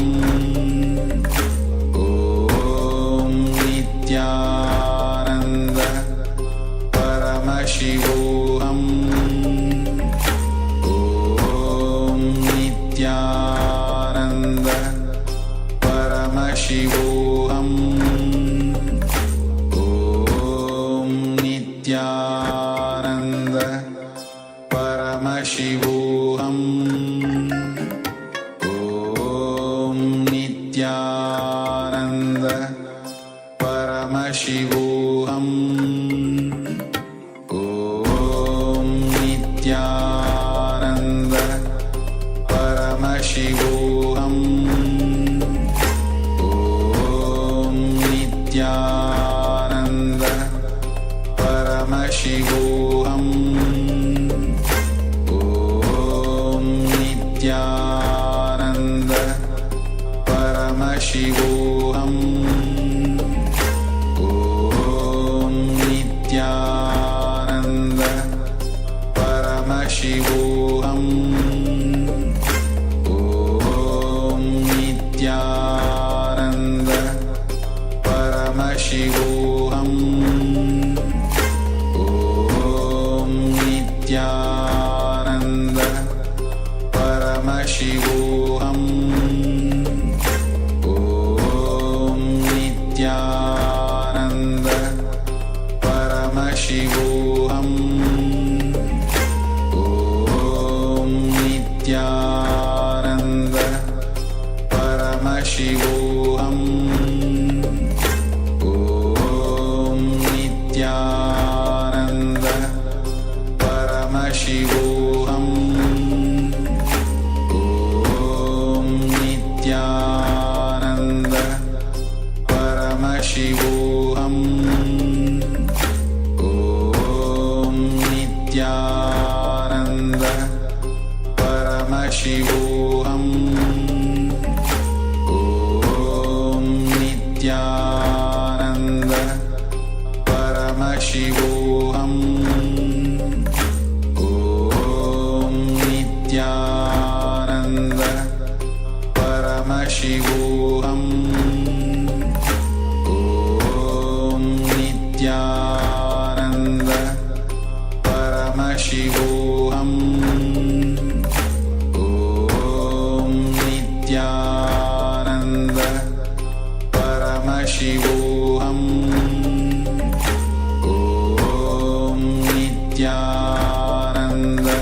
Om Nityananda Paramashivoham Om Nityananda Paramashivoham Om Nityananda Paramashivoham Om Nityananda Paramashivoham Om Nityananda Paramashivoham Om Nityananda Paramashivoham Om Nityananda Paramashivoham Om Nityananda Paramashivoham Om Nityananda Paramashivoham Om Nityananda Paramashivoham Om Nityananda Paramashivoham Om Nityananda Paramashivoham Om Nityananda Paramashivoham Om Nityananda Paramashivoham Om Nityananda Paramashivoham Om Nityananda Paramashivoham Om Nityananda Paramashivoham Om Nityananda Paramashivoham Om Nityananda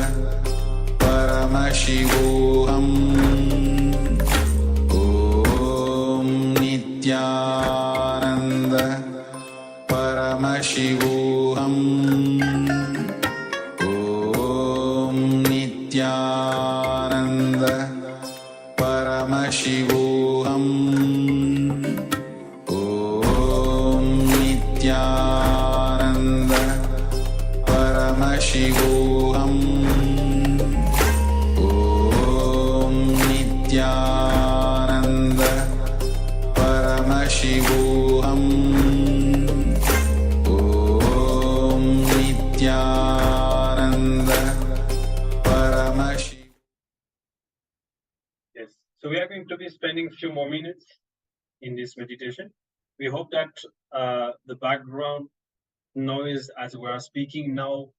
Paramashivoham Om Nityananda Paramashivoham Om Nityananda Paramashivoham Om Nityananda Paramashivoham Om Nityananda Paramashivoham Om Nityananda Paramashivoham. Yes. So we are going to be spending a few more minutes in this meditation. We hope that the background noise as we are speaking now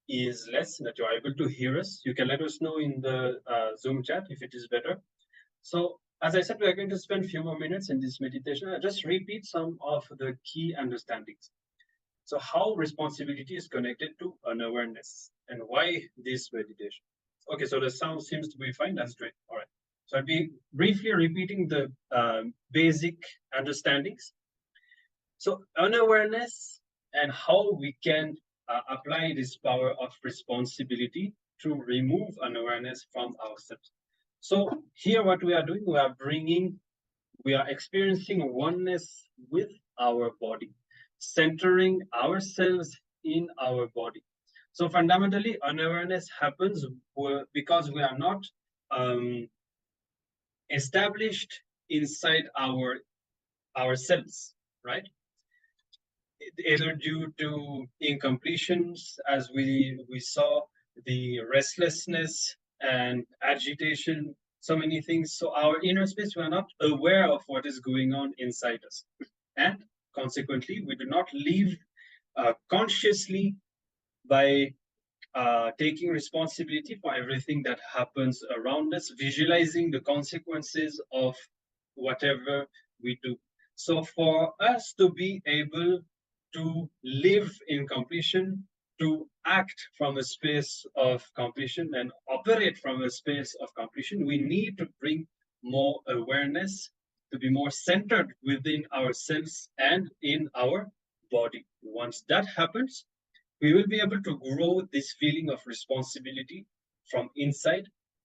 is less, that you are able to hear us. You can let us know in the Zoom chat if it is better. So as I said, we are going to spend a few more minutes in this meditation. I'll just repeat some of the key understandings. So how responsibility is connected to unawareness and why this meditation. Okay, so the sound seems to be fine. That's great. All right. So I'll be briefly repeating the basic understandings. So unawareness and how we can apply this power of responsibility to remove unawareness from ourselves. So here what we are doing, we are experiencing oneness with our body, centering ourselves in our body. So fundamentally, unawareness happens because we are not established inside ourselves, right? Either due to incompletions, as we saw, the restlessness and agitation, so many things. So our inner space, we are not aware of what is going on inside us. And consequently, we do not live consciously by taking responsibility for everything that happens around us, visualizing the consequences of whatever we do. So for us to be able to live in completion, to act from a space of completion and operate from a space of completion, we need to bring more awareness, to be more centered within ourselves and in our body. Once that happens, we will be able to grow this feeling of responsibility from inside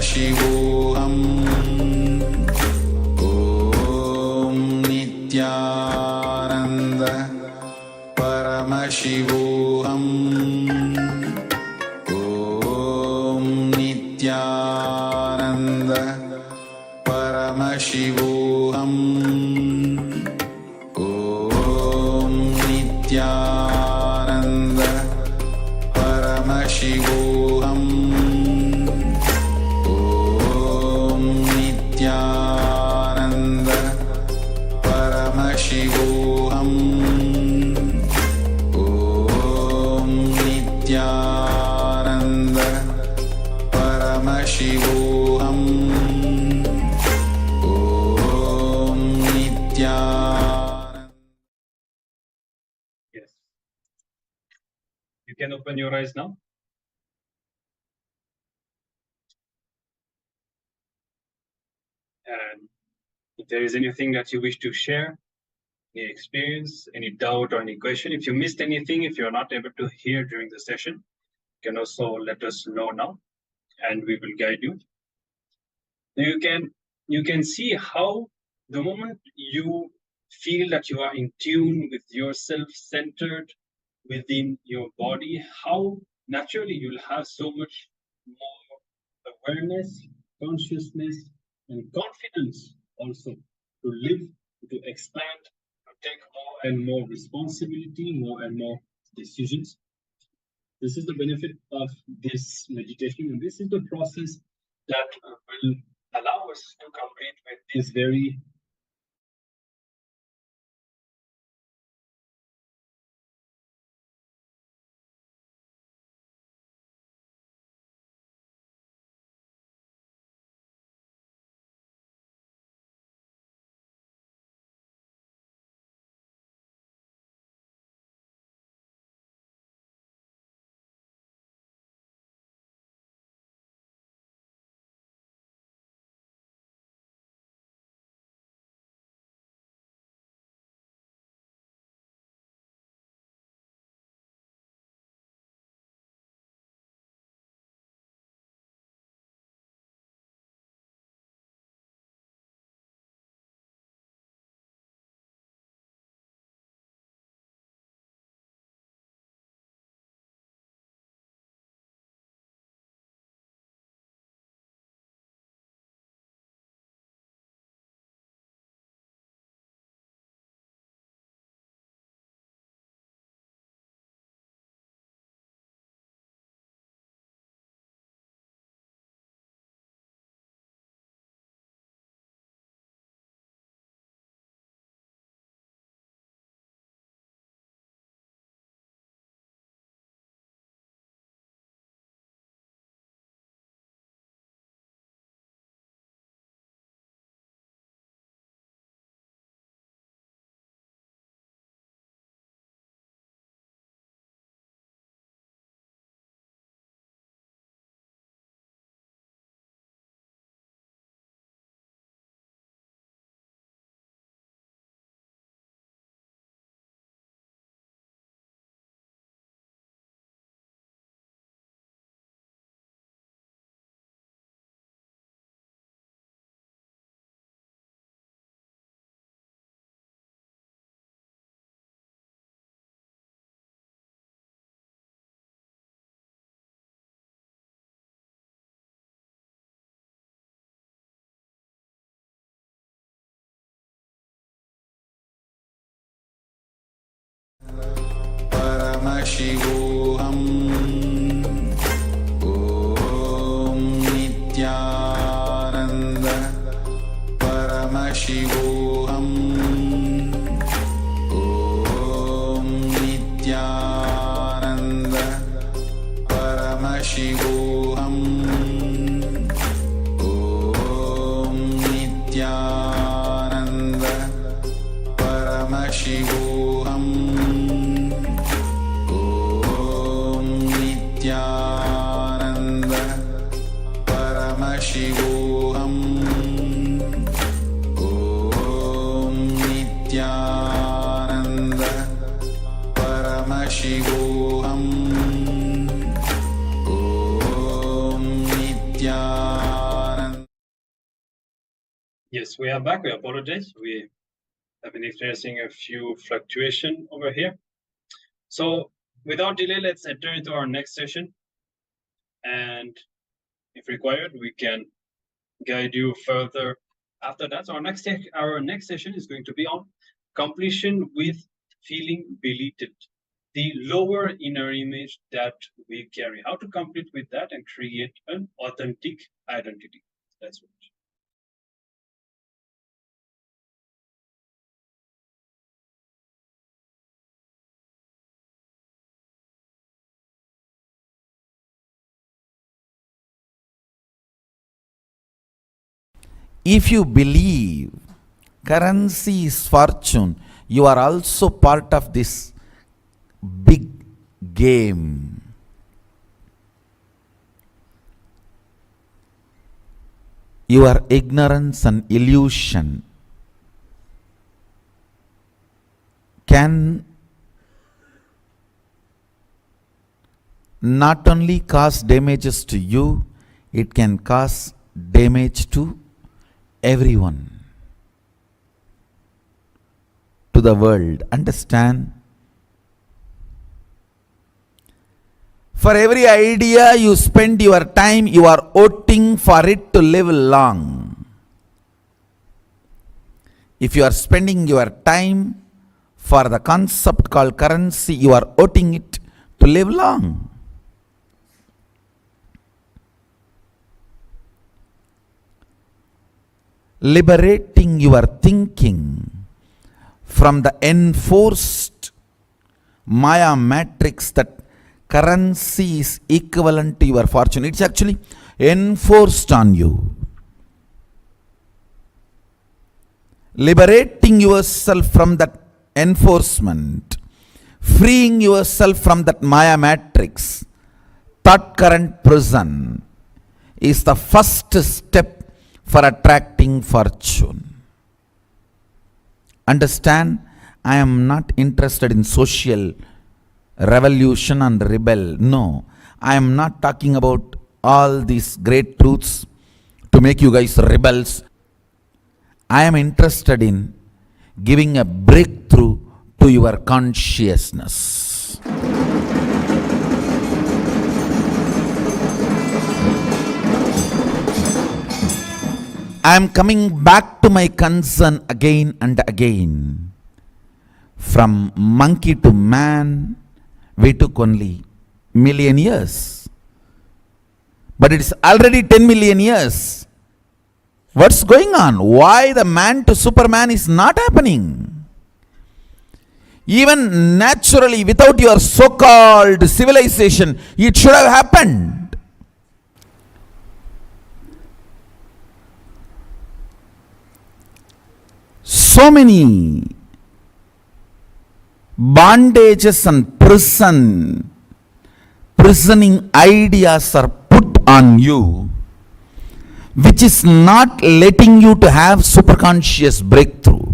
Paramashivoham Om Nityananda Paramashivoham Om Nityananda Paramashivoham Om Nityananda Paramashivoham Om Nityananda Paramashivoham Om Nityananda Paramashivoham Om Nityananda. Yes. You can open your eyes now. And if there is anything that you wish to share, any experience, any doubt or any question, if you missed anything, if you're not able to hear during the session, you can also let us know now and we will guide you. You can see how the moment you feel that you are in tune with yourself, centered within your body, how naturally you'll have so much more awareness, consciousness, and confidence also to live, to expand, to take more and more responsibility, more and more decisions. This is the benefit of this meditation, and this is the process that will allow us to complete with this very Paramashivoham Om Nityananda Paramashivoham Om Nityananda Paramashivoham Om Nityananda Paramashivoham Om Nityananda Paramashivoham Om Nityananda Paramashivoham Om Nityananda Yes, we are back. We apologize. We have been experiencing a few fluctuation over here. So without delay, let's enter into our next session. And if required, we can guide you further after that. So our next session is going to be on completion with feeling belated, the lower inner image that we carry. How to complete with that and create an authentic identity. That's what. If you believe currency is fortune, you are also part of this big game. Your ignorance and illusion can not only cause damages to you, it can cause damage to everyone, to the world. Understand? For every idea you spend your time, you are voting for it to live long. If you are spending your time for the concept called currency, you are voting it to live long. Liberating your thinking from the enforced Maya matrix that currency is equivalent to your fortune. It's actually enforced on you. Liberating yourself from that enforcement, freeing yourself from that Maya matrix, thought current prison, is the first step for attracting fortune. Understand? I am not interested in social revolution and rebel. No, I am not talking about all these great truths to make you guys rebels. I am interested in giving a breakthrough to your consciousness. I am coming back to my concern again and again. From monkey to man, we took only million years. But it is already 10 million years. What's going on? Why the man to Superman is not happening? Even naturally, without your so-called civilization, it should have happened. So many bondages and prisoning ideas are put on you, which is not letting you to have superconscious breakthrough.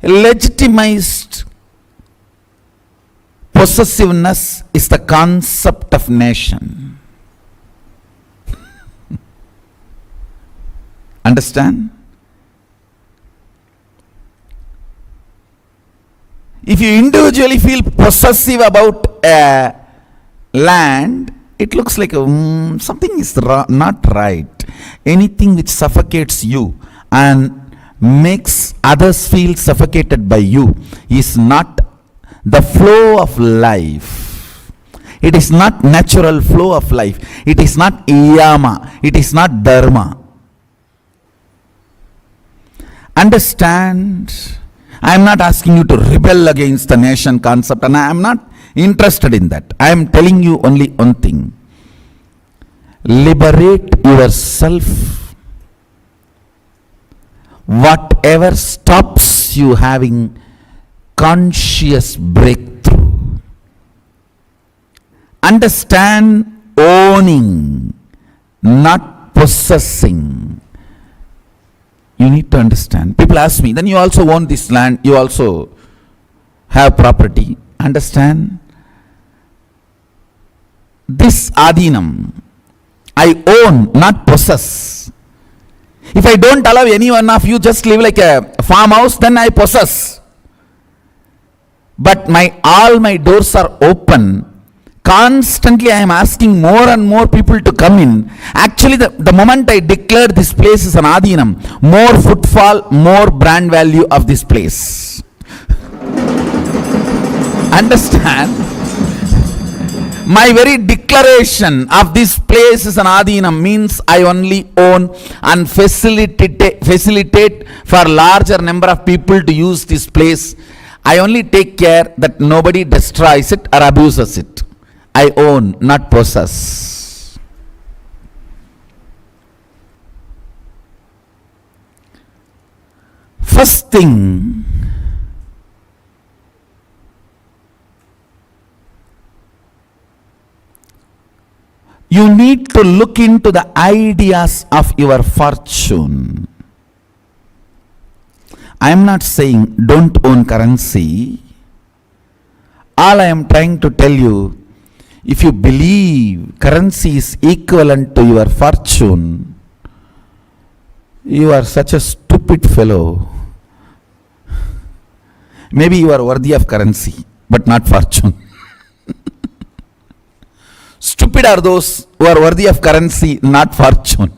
Legitimized possessiveness is the concept of nation. Understand? If you individually feel possessive about a land, it looks like something is not right. Anything which suffocates you and makes others feel suffocated by you is not the flow of life. It is not natural flow of life. It is not yama. It is not dharma. Understand? I am not asking you to rebel against the nation concept, and I am not interested in that. I am telling you only one thing. Liberate yourself. Whatever stops you having conscious breakthrough. Understand owning, not possessing. You need to understand. People ask me, then you also own this land, you also have property. Understand? this Adinam. I own, not possess. If I don't allow any one of you just live like a farmhouse, then I possess. But all my doors are open. Constantly I am asking more and more people to come in. Actually, the moment I declared this place is an Adinam, more footfall, more brand value of this place. Understand? My very declaration of this place is an Adinam means I only own and facilitate for larger number of people to use this place. I only take care that nobody destroys it or abuses it. I own, not possess. First thing, you need to look into the ideas of your fortune. I am not saying don't own currency. All I am trying to tell you, if you believe currency is equivalent to your fortune, you are such a stupid fellow. Maybe you are worthy of currency, but not fortune. Stupid are those who are worthy of currency, not fortune.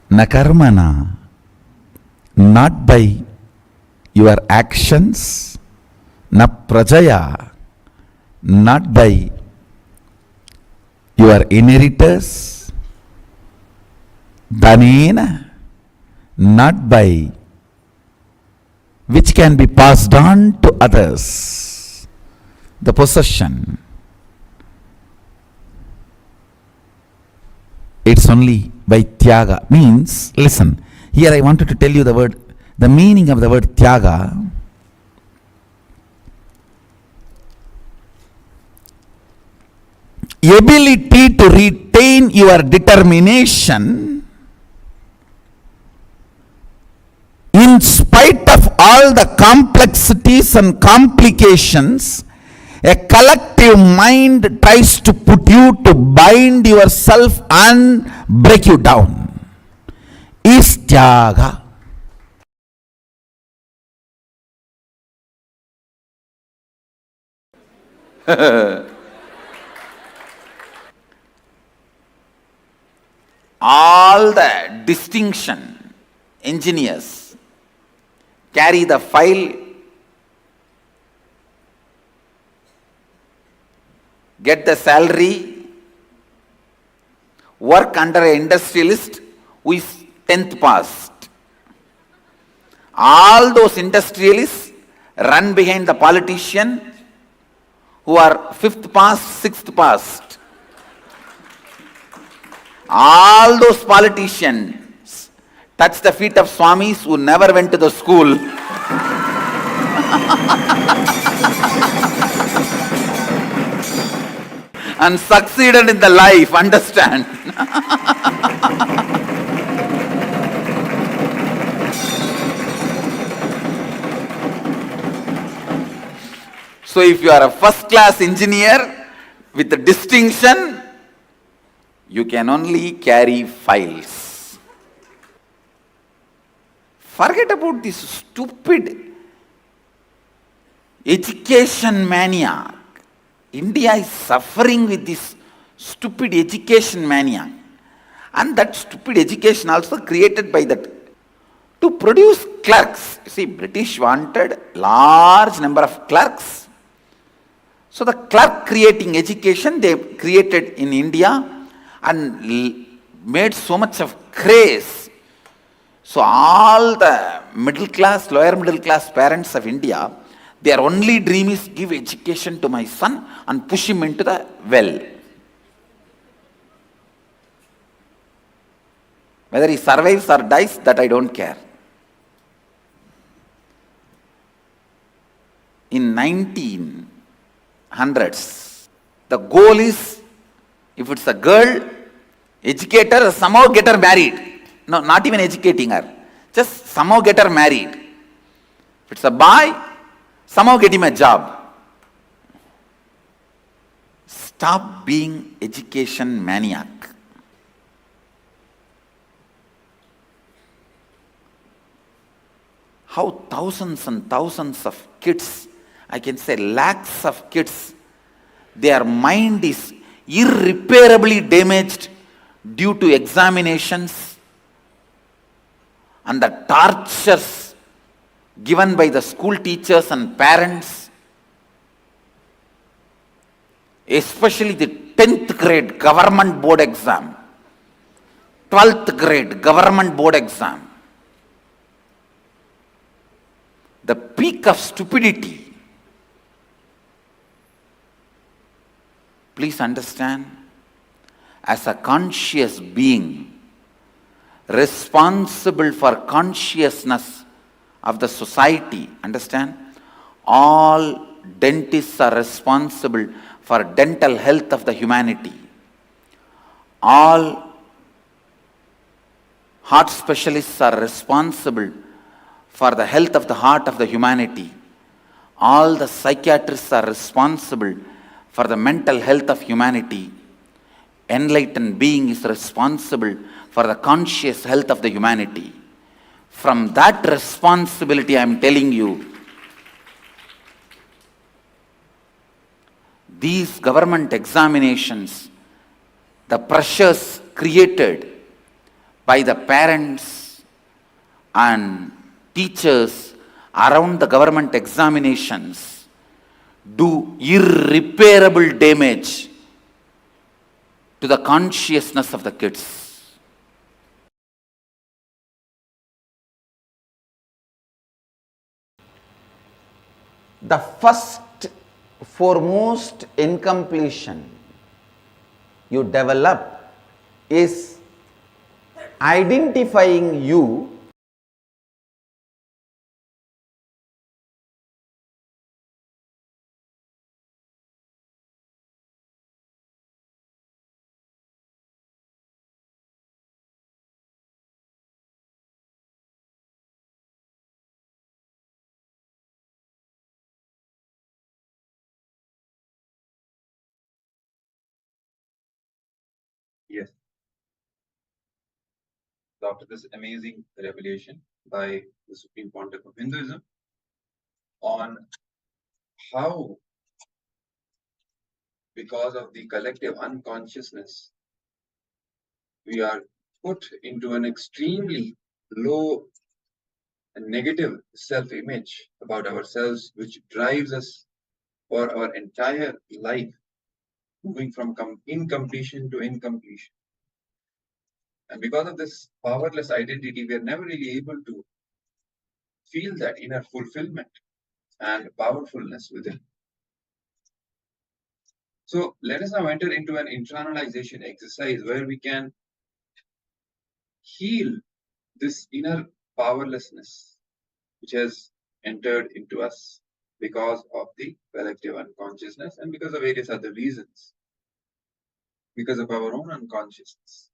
Na karmana, not by your actions, na prajaya, not by your inheritors, dhanena, not by which can be passed on to others, the possession. It's only by tyaga. Means, listen, here I wanted to tell you the meaning of the word tyaga. Ability to retain your determination in spite of all the complexities and complications. A collective mind tries to put you to bind yourself and break you down. Is tyaga. All the distinction engineers carry the file, get the salary, work under an industrialist who is 10th passed. All those industrialists run behind the politician who are 5th passed, 6th passed. All those politicians touch the feet of swamis who never went to the school. And succeeded in the life, understand? So if you are a first class engineer with a distinction, you can only carry files. Forget about this stupid education mania. India is suffering with this stupid education mania. And that stupid education also created by that to produce clerks. See, British wanted large number of clerks. So the clerk creating education they created in India and made so much of craze. So all the middle class, lower middle class parents of India, their only dream is give education to my son and push him into the well. Whether he survives or dies, that I don't care. In 1900s, the goal is, if it's a girl, educate her, somehow get her married. no, not even educating her, just somehow get her married. If it's a boy, somehow get him a job. Stop being education maniac. How thousands and thousands of kids, I can say lakhs of kids, their mind is irreparably damaged due to examinations and the tortures given by the school teachers and parents, especially the 10th grade government board exam, 12th grade government board exam. The peak of stupidity. Please understand, as a conscious being, responsible for consciousness of the society, understand, all dentists are responsible for dental health of the humanity. All heart specialists are responsible for the health of the heart of the humanity. All the psychiatrists are responsible for the mental health of humanity. Enlightened being is responsible for the conscious health of the humanity. From that responsibility, I am telling you, these government examinations, the pressures created by the parents and teachers around the government examinations do irreparable damage to the consciousness of the kids. The first foremost incompletion you develop is identifying you Yes. So after this amazing revelation by the Supreme Pontiff of Hinduism on how, because of the collective unconsciousness, we are put into an extremely low and negative self-image about ourselves, which drives us for our entire life, moving from incompletion to incompletion. And because of this powerless identity, we are never really able to feel that inner fulfillment and powerfulness within. So let us now enter into an internalization exercise where we can heal this inner powerlessness which has entered into us because of the collective unconsciousness and because of various other reasons, because of our own unconsciousness.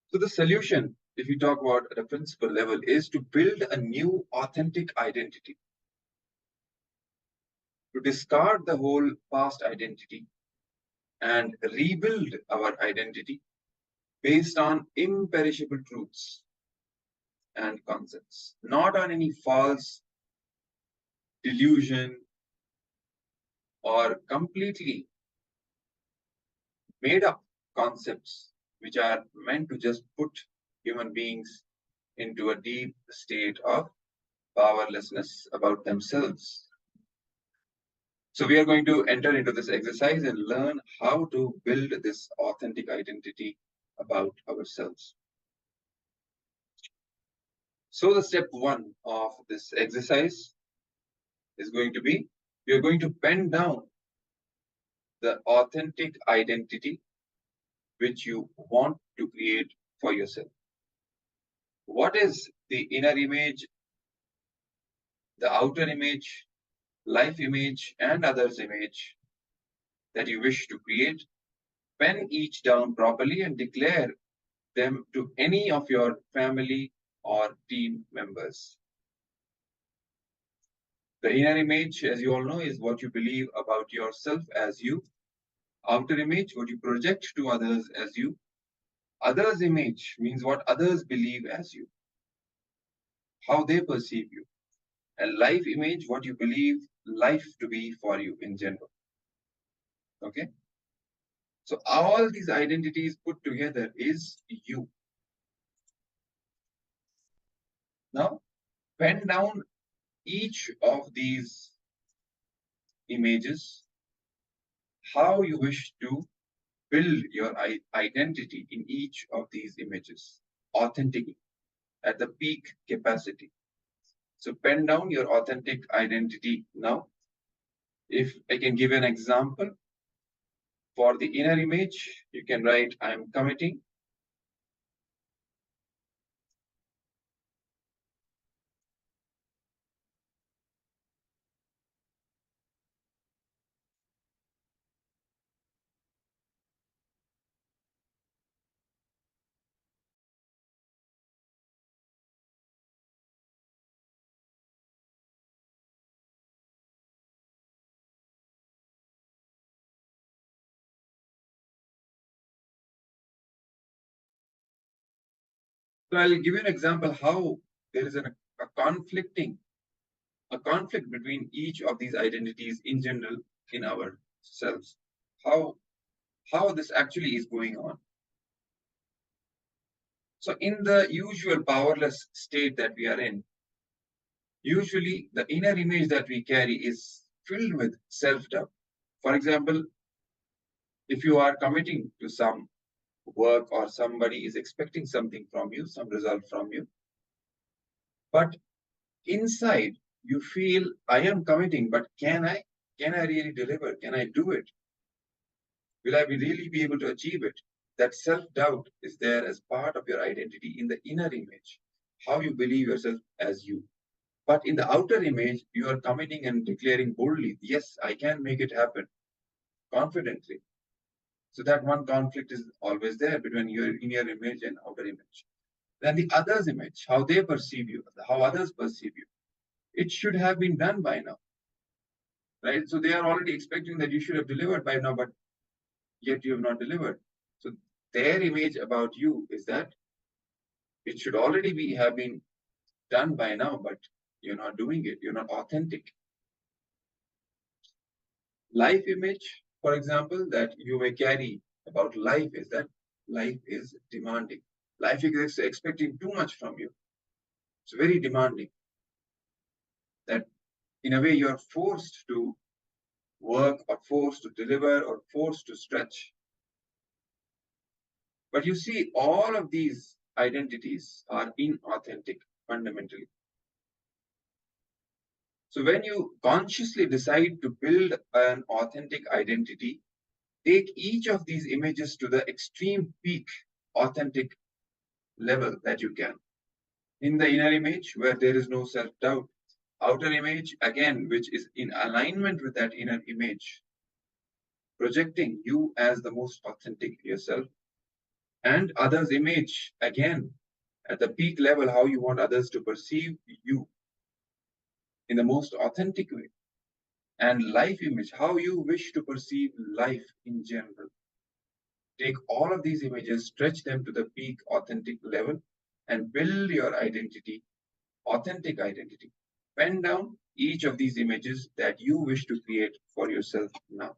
So the solution, if you talk about at a principle level, is to build a new authentic identity, to discard the whole past identity and rebuild our identity based on imperishable truths and concepts, not on any false delusion or completely made up concepts which are meant to just put human beings into a deep state of powerlessness about themselves. So we are going to enter into this exercise and learn how to build this authentic identity about ourselves. So the step one of this exercise is going to be, we are going to pen down the authentic identity which you want to create for yourself. What is the inner image, the outer image, life image, and others' image that you wish to create pen each down properly and declare them to any of your family or team members. The inner image, as you all know, is what you believe about yourself as you. Outer image, what you project to others as you. Others' image means what others believe as you, how they perceive you. And life image, what you believe life to be for you in general. Okay? So all these identities put together is you. Now, pen down each of these images, how you wish to build your identity in each of these images, authentically, at the peak capacity. So pen down your authentic identity now. If I can give an example, for the inner image, you can write, I am committing. So I'll give you an example how there is a conflict between each of these identities in general in ourselves. How this actually is going on. So in the usual powerless state that we are in, usually the inner image that we carry is filled with self-doubt. For example, if you are committing to some work or somebody is expecting something from you, some result from you, but inside you feel, I am committing, but can I really deliver? Can I do it? Will I really be able to achieve it? That self-doubt is there as part of your identity in the inner image, how you believe yourself as you. But in the outer image, you are committing and declaring boldly, yes, I can make it happen, confidently. So that one conflict is always there between your inner image and outer image. Then the other's image, how they perceive you, how others perceive you. It should have been done by now, right? So they are already expecting that you should have delivered by now, but yet you have not delivered. So their image about you is that it should already have been done by now, but you're not doing it. You're not authentic. Life image, for example, that you may carry about life is that life is demanding. Life is expecting too much from you. It's very demanding. That in a way you are forced to work or forced to deliver or forced to stretch. But you see, all of these identities are inauthentic fundamentally. So when you consciously decide to build an authentic identity, take each of these images to the extreme peak authentic level that you can. In the inner image, where there is no self-doubt. Outer image, again, which is in alignment with that inner image, projecting you as the most authentic yourself. And others' image, again, at the peak level, how you want others to perceive you in the most authentic way. And life image, how you wish to perceive life in general. Take all of these images, stretch them to the peak authentic level, and build your identity, authentic identity. Pen down each of these images that you wish to create for yourself now.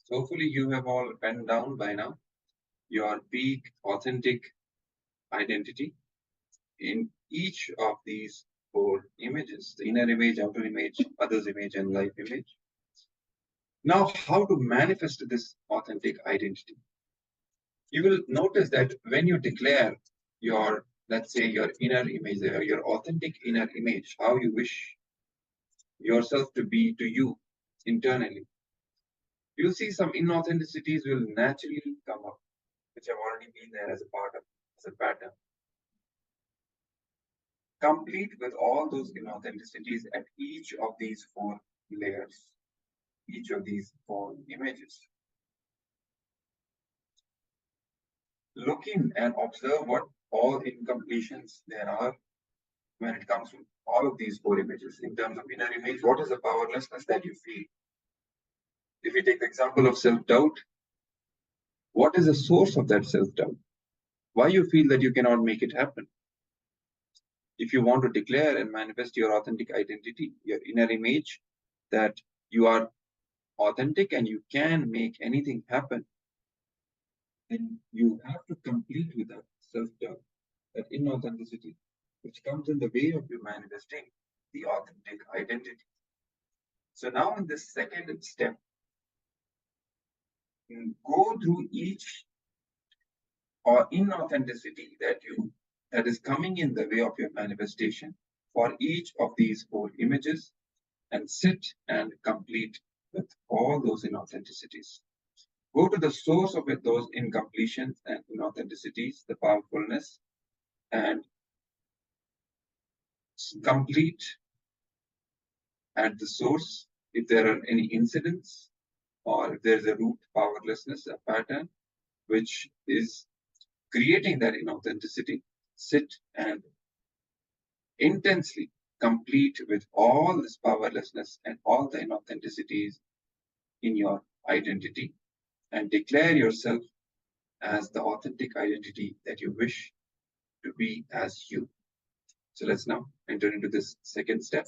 So hopefully you have all penned down by now your peak authentic identity in each of these four images: the inner image, outer image, others image, and life image. Now, how to manifest this authentic identity? You will notice that when you declare your, let's say, your inner image, your authentic inner image, how you wish yourself to be to you internally, you'll see some inauthenticities will naturally come up, which have already been there as a part of, as a pattern. Complete with all those inauthenticities at each of these four layers, each of these four images. Look in and observe what all incompletions there are when it comes to all of these four images. In terms of inner image, what is the powerlessness that you feel? If we take the example of self-doubt, what is the source of that self-doubt? Why you feel that you cannot make it happen? If you want to declare and manifest your authentic identity, your inner image, that you are authentic and you can make anything happen, then you have to complete with that self-doubt, that inauthenticity, which comes in the way of you manifesting the authentic identity. So now in this second step, go through each or inauthenticity that is coming in the way of your manifestation for each of these four images, and sit and complete with all those inauthenticities. Go to the source of it, those incompletions and inauthenticities, the powerfulness, and complete at the source. If there are any incidents, or if there's a root powerlessness, a pattern which is creating that inauthenticity, sit and intensely complete with all this powerlessness and all the inauthenticities in your identity, and declare yourself as the authentic identity that you wish to be as you. So let's now enter into this second step.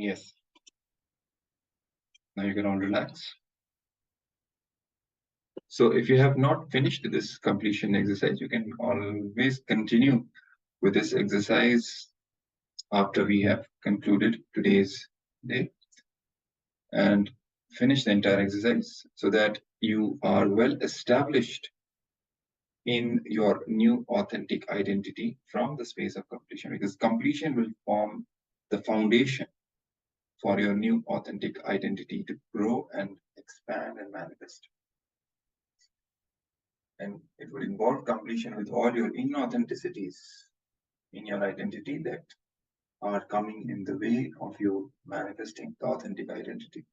Yes. Now you can all relax. So if you have not finished this completion exercise, you can always continue with this exercise after we have concluded today's day and finish the entire exercise so that you are well established in your new authentic identity from the space of completion, because completion will form the foundation for your new authentic identity to grow and expand and manifest. And it would involve completion with all your inauthenticities in your identity that are coming in the way of you manifesting the authentic identity.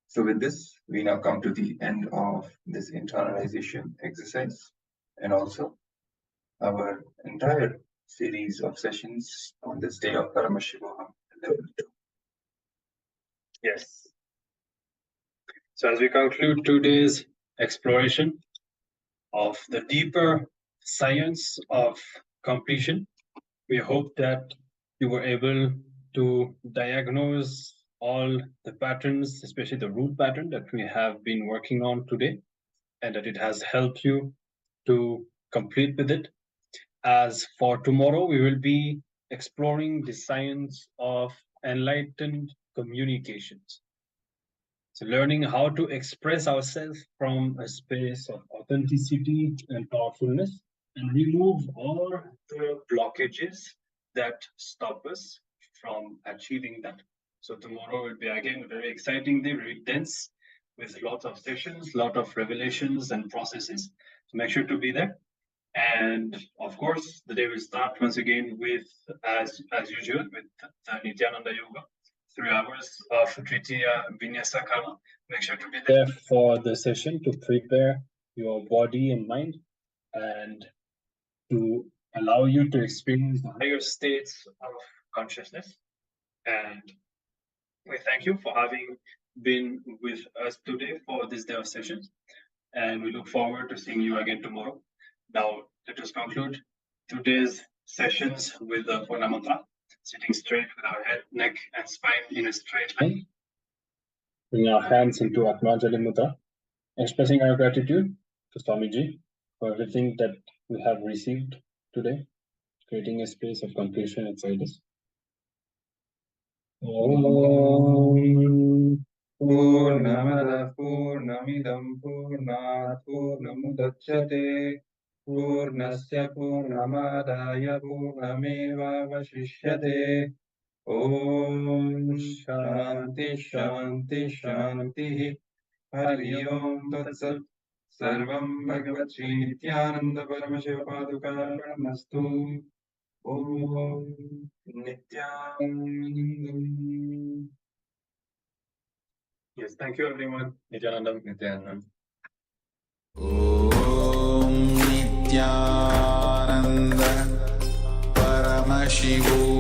So with this, we now come to the end of this internalization exercise and also our entire series of sessions on this day of Paramashivoham Level-2. Yes. So as we conclude today's exploration of the deeper science of completion, we hope that you were able to diagnose all the patterns, especially the root pattern that we have been working on today, and that it has helped you to complete with it. As for tomorrow, we will be exploring the science of enlightened communications. So learning how to express ourselves from a space of authenticity and powerfulness and remove all the blockages that stop us from achieving that. So tomorrow will be again a very exciting day, very dense, with lots of sessions, lot of revelations and processes. So make sure to be there. And of course, the day will start once again with, as usual, with the Nityananda Yoga, 3 hours of Tritiya Vinyasa Karma. Make sure to be there for the session to prepare your body and mind and to allow you to experience the higher states of consciousness. And we thank you for having been with us today for this day of sessions. And we look forward to seeing you again tomorrow. Now, let us conclude today's sessions with the Purna Mantra, sitting straight with our head, neck, and spine in a straight line. Bring our hands into Atmanjali Mudra, expressing our gratitude to Swamiji for everything that we have received today, creating a space of completion inside us. Om Purnamada Purnamidam Purnat Purnamudachyate Purnasya Purnamadaya Purnameva Vashishyate. Om Shanti Shanti Shanti Hari Om Tat Sat. Sarvam Bhagavat Sri Nityananda Paramashiva Padukarpanastu. Om Nityanandam. Yes, thank you everyone. Nityanandam. Nityanandam. Om Nityananda Paramashivoham